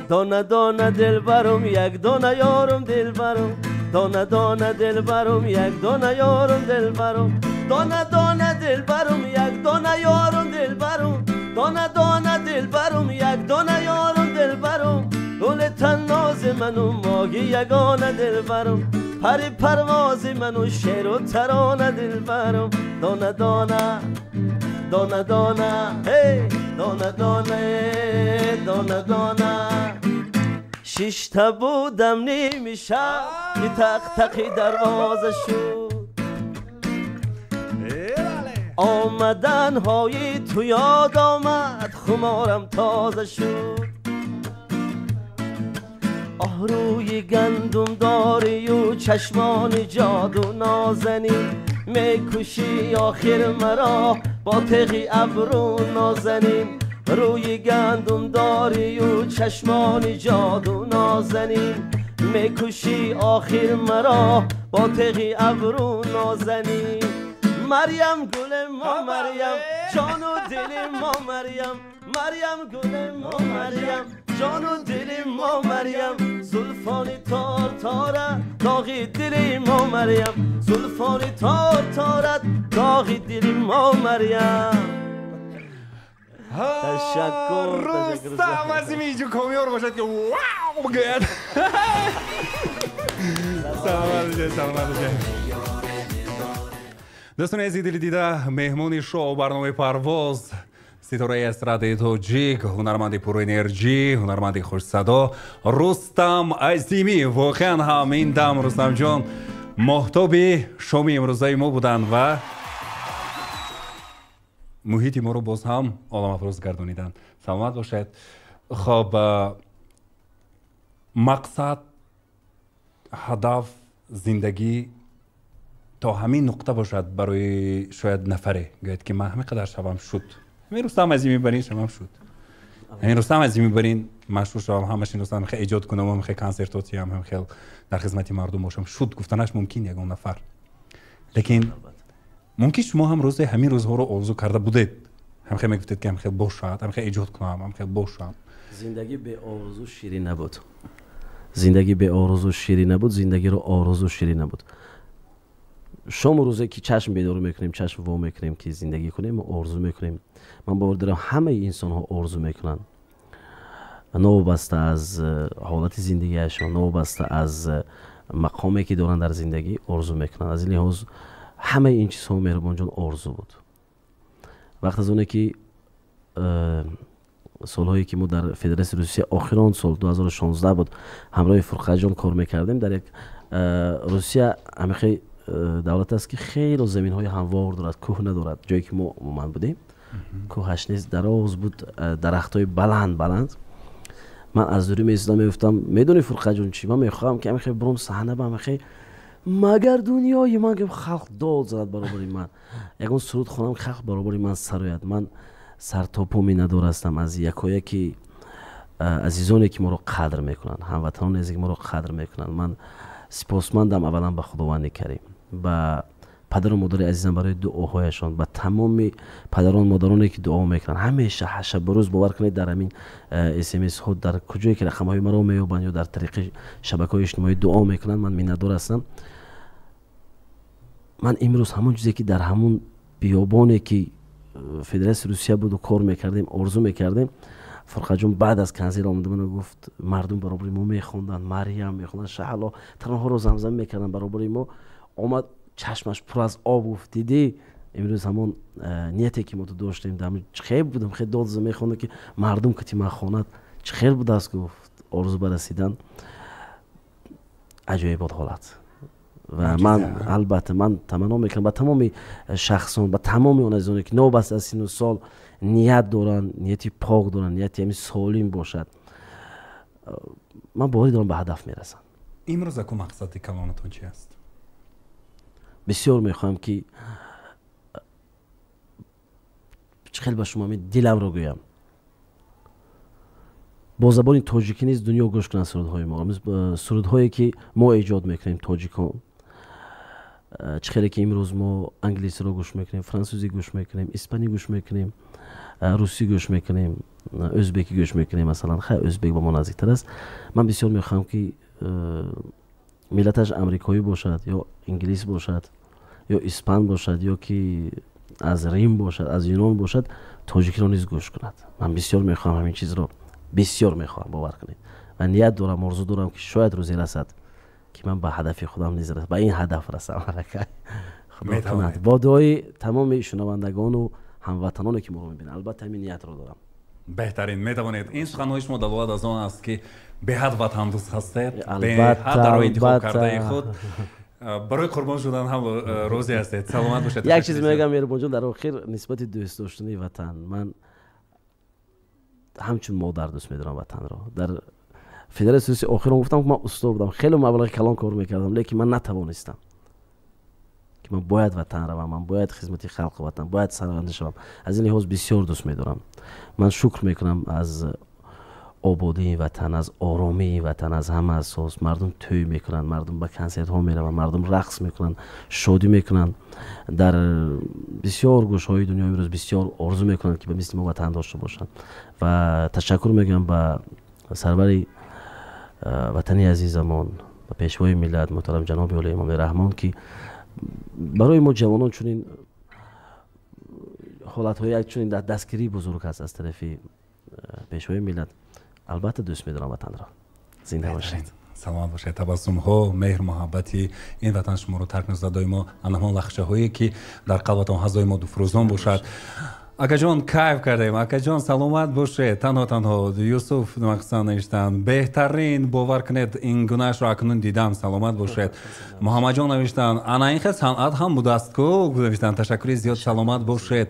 دانه دانه دل برم یک دانه یارم دل برم. دانه دل برم یک دانه یارم دل برم. دانه دل برم یک دانه یارم دل برم. دانه دل برم یک دانه یارم دل برم. گل تناز منو ماهی یگانه دل برم. پرواز منو شعر و ترانه دل برم. دانه دانه هی دانه شیشتا بودم نیمی شب یه تقی دروازه شد. آمدن های تو یاد آمد، خمارم تازه شد. روی گندم داری و چشمان جادو نازنی، میکشی آخر مرا با تقی ابرو نازنین. روی گندم داری و چشمان جادو نازنین، میکشی آخر مرا با تقی ابرو نازنین. مریم گل ما مریم، جان و دل ما مریم. مریم گل ما مریم، جان و دل ما مریم. زلفانی تار تارت داغی دل ما مریم. زلفانی تار تارت داغی دل ما مریم. تشکر رستم عظیمی جو کامیار باشد که واو بگوید. سلامت باشید. دوستان عزیز دل دیده مهمون شو برنامه پرواز ستاره استرادی تاجیک هنرمند پر انرژی هنرمند خوش صدا رستم عظیمی واقعا هم این دم رستم جان محتاب شومی امروزای ما بودن و محیط ما رو باز هم عالم افروز گردونیدن. سلامت باشید. خب مقصد هدف زندگی تا همین نقطه باشد برای شاید نفره گوید که من همه قدر شوم شد همین رستم عظیمی برین شوم شد همین رستم عظیمی برین مشهور شوم همش این رستم خیلی ایجاد کنم هم خیلی کنسرتاتی هم خیلی در خدمت مردم باشم شد گفتنش ممکن یگان نفر لیکن ممکن شما هم روز همین روزها رو آرزو کرده بودید هم خیلی میگفتید که هم خیلی باشد هم خیلی ایجاد کنم هم خیلی باشم. زندگی به آرزو شیرین نبود. زندگی به آرزو شیرین نبود. زندگی رو آرزو شیرین نبود. شما روزی که چشم بیدار میکنیم چشم وا میکنیم که زندگی کنیم و آرزو میکنیم. من باور دارم همه انسان ها آرزو میکنن نوبسته از حالت زندگیشون نوبسته از مقامی که دارن در زندگی آرزو میکنن. از این لحاظ همه این چیزها مهربان جان آرزو بود. وقت از اونه که سالهایی که ما در فدراسیون روسیه آخران سال 2016 بود همراه فرقت جان کار میکردیم در یک روسیه همیشه دولت است که خیلی زمین های هموار دارد کوه ندارد. جایی که ما من بودیم کوهش نیست دراز بود درخت های بلند. من از دوری میستم میگفتم میدونی فرقت جان چی من میخوام که همیشه برم صحنه با همیشه مگر دنیای من که خلق داد زد برابری من یکون سرود خونم خلق برابری من سرایت من سر تا پا می ندارستم از یکی عزیزانی که ما رو قدر میکنن هموطنان عزیزی که ما رو قدر میکنن. من سپاسمندم اولا به خداوند کریم به پدر و مادر عزیزم برای دعاهایشان به تمام پدران مادرانی که دعا میکنن همیشه شب روز باور کنید در همین اس ام اس ها در کجایی که رقم های مرا میابند یا در طریق شبکه‌های اجتماعی دعا میکنن من میندار هستم. من امروز همون چیزی که در همون بیابانی که فدراسیون روسیه بود و کار میکردیم آرزو میکردیم فرقت جان بعد از کنسرت آمد من گفت مردم برابر ما میخوندن مریم میخوندن شهلا ترانه رو زمزمه میکردن برابر ما آمد چشمش پر از آب افتیدی. امروز همون نیتی که ما تو داشتیم دم خیلی بودم خیلی داد زمین میخوندم که مردم که ما خواند چه خیلی بود است گفت آرزو برسیدن عجایب بود حالت. و من البته من تمنا میکنم با تمام شخصان با تمام اون عزیزانی که نوبست از سین و سال نیت دارن نیتی پاک دارن نیتی همین سالم باشد من باوری دارم به هدف میرسم. امروز اکو مقصد کلانتون چی است؟ بسیار میخوام که خیلی با شما دلم رو گویم با زبان تاجیکی نیست دنیا گوش کنن سرودهای ما سرودهایی که ما ایجاد میکنیم تاجیکان چخیلی که امروز ما انگلیسی رو گوش میکنیم فرانسوزی گوش میکنیم اسپانی گوش میکنیم روسی گوش میکنیم ازبکی گوش میکنیم مثلا خیلی ازبک با ما نزدیکتر است. من بسیار میخوام که ملتش امریکایی باشد یا انگلیس باشد یا اسپان باشد یا که از ریم باشد از یونان باشد تاجیکی رو نیز گوش کند. من بسیار میخوام همین چیز رو بسیار میخوام باور کنید و نیت دارم آرزو دارم که شاید روزی رسد که من به هدف خودم نیز رسم به این هدف رسم خدا کند با دعای تمام شنوندگان و هموطنانی که ما رو میبینن البته همین نیت رو دارم. بهترین میتوانید این سخنهای شما دلالت از آن است که به هدف وطن دوست هستید به هدف رو انتخاب کرده خود برای قربان شدن هم روزی هستید. سلامت باشید. یک چیز میگم مهربان جان در آخر نسبت دوست داشتنی وطن من همچون مادر دوست میدارم وطن را. در فدراسیون روسیه آخرام گفتم که من استاد بودم خیلی مبلغ کلان کار میکردم لیکن من نتوانستم که من باید وطن روم من باید خدمت خلق وطن باید سرورنده شوم. از این لحاظ بسیار دوست میدارم. من شکر میکنم از آبادی وطن از آرامی وطن از همه اساس مردم توی میکنن مردم به کنسرت ها میرون مردم رقص میکنن شادی میکنن در بسیار گوشه های دنیا امروز بسیار آرزو میکنن که به مثل ما وطن داشته باشن و تشکر میگم به سرور وطنی عزیزمان و پیشوای ملت محترم جناب علی امام رحمان که برای ما جوانان چنین حالت‌های چون دستگیری بزرگ است از طرف پیشوای ملت البته دوست می‌دارم وطن را. زنده باشید. سلام باشید. تبسم ها، مهر، محبتی این وطن شما رو ترک نزدای ما آنها لخشه هایی که در قلبتان هزای ما دوفروزان باشد. اکا جان کیف کردیم. اکا جان سلامت باشه. تنها یوسف مقصد نوشتن بهترین باور کنید این گناهش رو اکنون دیدم. سلامت باشید. محمد جان نوشتن انا این خیلی صنعت هم بوده است کو نوشتن تشکری زیاد. سلامت باشید.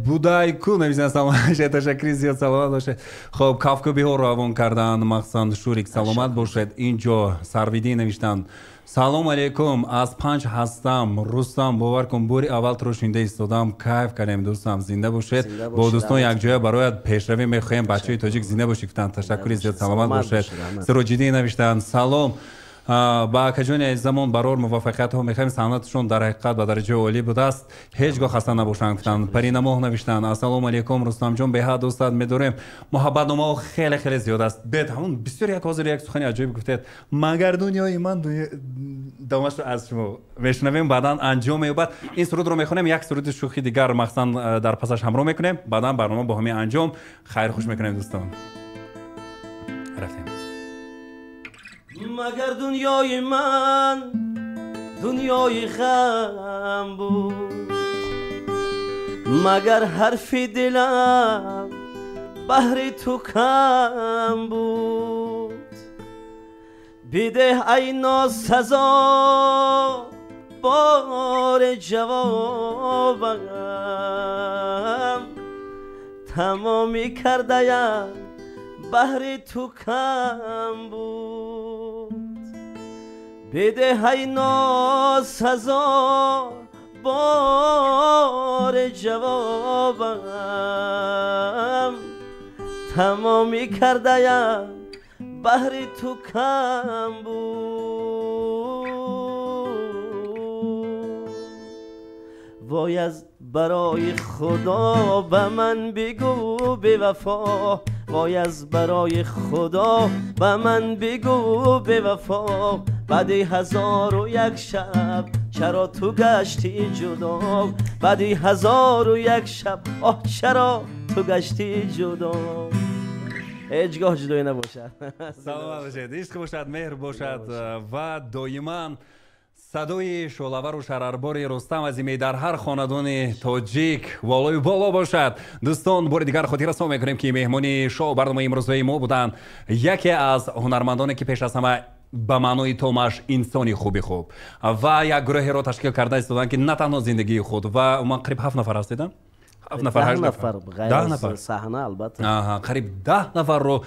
بودای کو نوشتن سلامت باشید. تشکری زیاد. سلامت باشید. خب کافکوبی ها روان کردن مقصد شوریک. سلامت باشید. اینجا سرویدی نوشتن سلام علیکم از 5 هستم رستم باور کن بوری اول تو رو شنیده ایستادم کیف کردم دوستم زنده باشید با دوستان یک جای برایت پیشروی میخوایم بچهای تاجیک زنده باشید تشکر زیاد سلامت باشید سروجیدی نوشتن سلام با کجون زمان برار موفقیت ها میخوایم صنعتشون در حقیقت به درجه عالی بوده است هیچگاه خسته نباشند گفتن پرینه ماه نوشتن السلام علیکم رستم جان به حد دوستت میداریم محبت ما خیلی زیاد است بد همون بسیار یک حاضر یک سخنی عجیب گفتید مگر دنیای من دامش رو از شما میشنویم بعدا انجام میبود این سرود رو میخونیم یک سرود شوخی دیگر مخصوصا در پسش همراه میکنیم بعدا برنامه با همین انجام خیر خوش میکنیم دوستان رفتیم مگر دنیای من دنیای غم بود مگر حرف دلم بهر تو کم بود بده ای ناسزا بار جوابم تمامی کردیم بهر تو کم بود بده ای ناسزا بار جوابم تمامی کردیم بهر تو کم بود وای از برای خدا به من بگو به وفا وای از برای خدا به من بگو به وفا بعد 1001 شب چرا تو گشتی جدا بعد 1001 شب آه چرا تو گشتی جدا هیچگاه جدایی نباشد سلام باشید عشق باشد مهر باشد و دائما صدای شعله‌ور و شراربار رستم عظیمی در هر خاندان تاجیک والای بالا باشد دوستان بار دیگر خاطر رسانی میکنیم که مهمانی شو برنامه امروزی ما بودن یکی از هنرمندانی که پیش از همه به معنای تومش انسانی خوب و یک گروهی را تشکیل کرده ایستادن که نه تنها زندگی خود و من قریب 7 نفر هستیدم 7 نفر 8 نفر غیر از صحنه البته قریب 10 نفر رو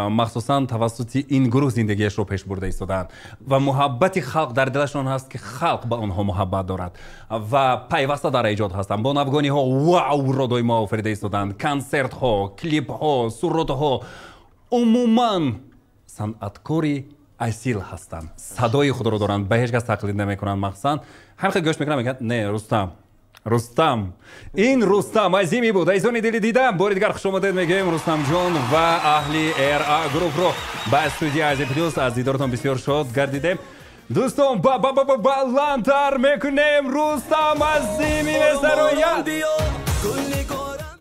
مخصوصا توسط این گروه زندگیش رو پیش برده ایستادن و محبت خلق در دلشون هست که خلق به آنها محبت دارد و پیوسته در ایجاد هستند با نوگانی ها واو رو دوی ما آفریده ایستادن کنسرت ها کلیپ ها سرود ها عموما صنعتکاری اصیل هستند صدای خود رو دارند به هیچ کس تقلید نمیکنند مخصوصا همین خیلی گوش میکنن میگن نه رستم این رستم عظیمی بود ایزانی دلی دیدم باری دیگر خوش آمدید میگیم رستم جان و اهلی گروپ رو به استودیو از پلیوس از دیدارتان بسیار شاد گردیدیم دوستان بلندتر میکنیم رستم عظیمی مثل رویت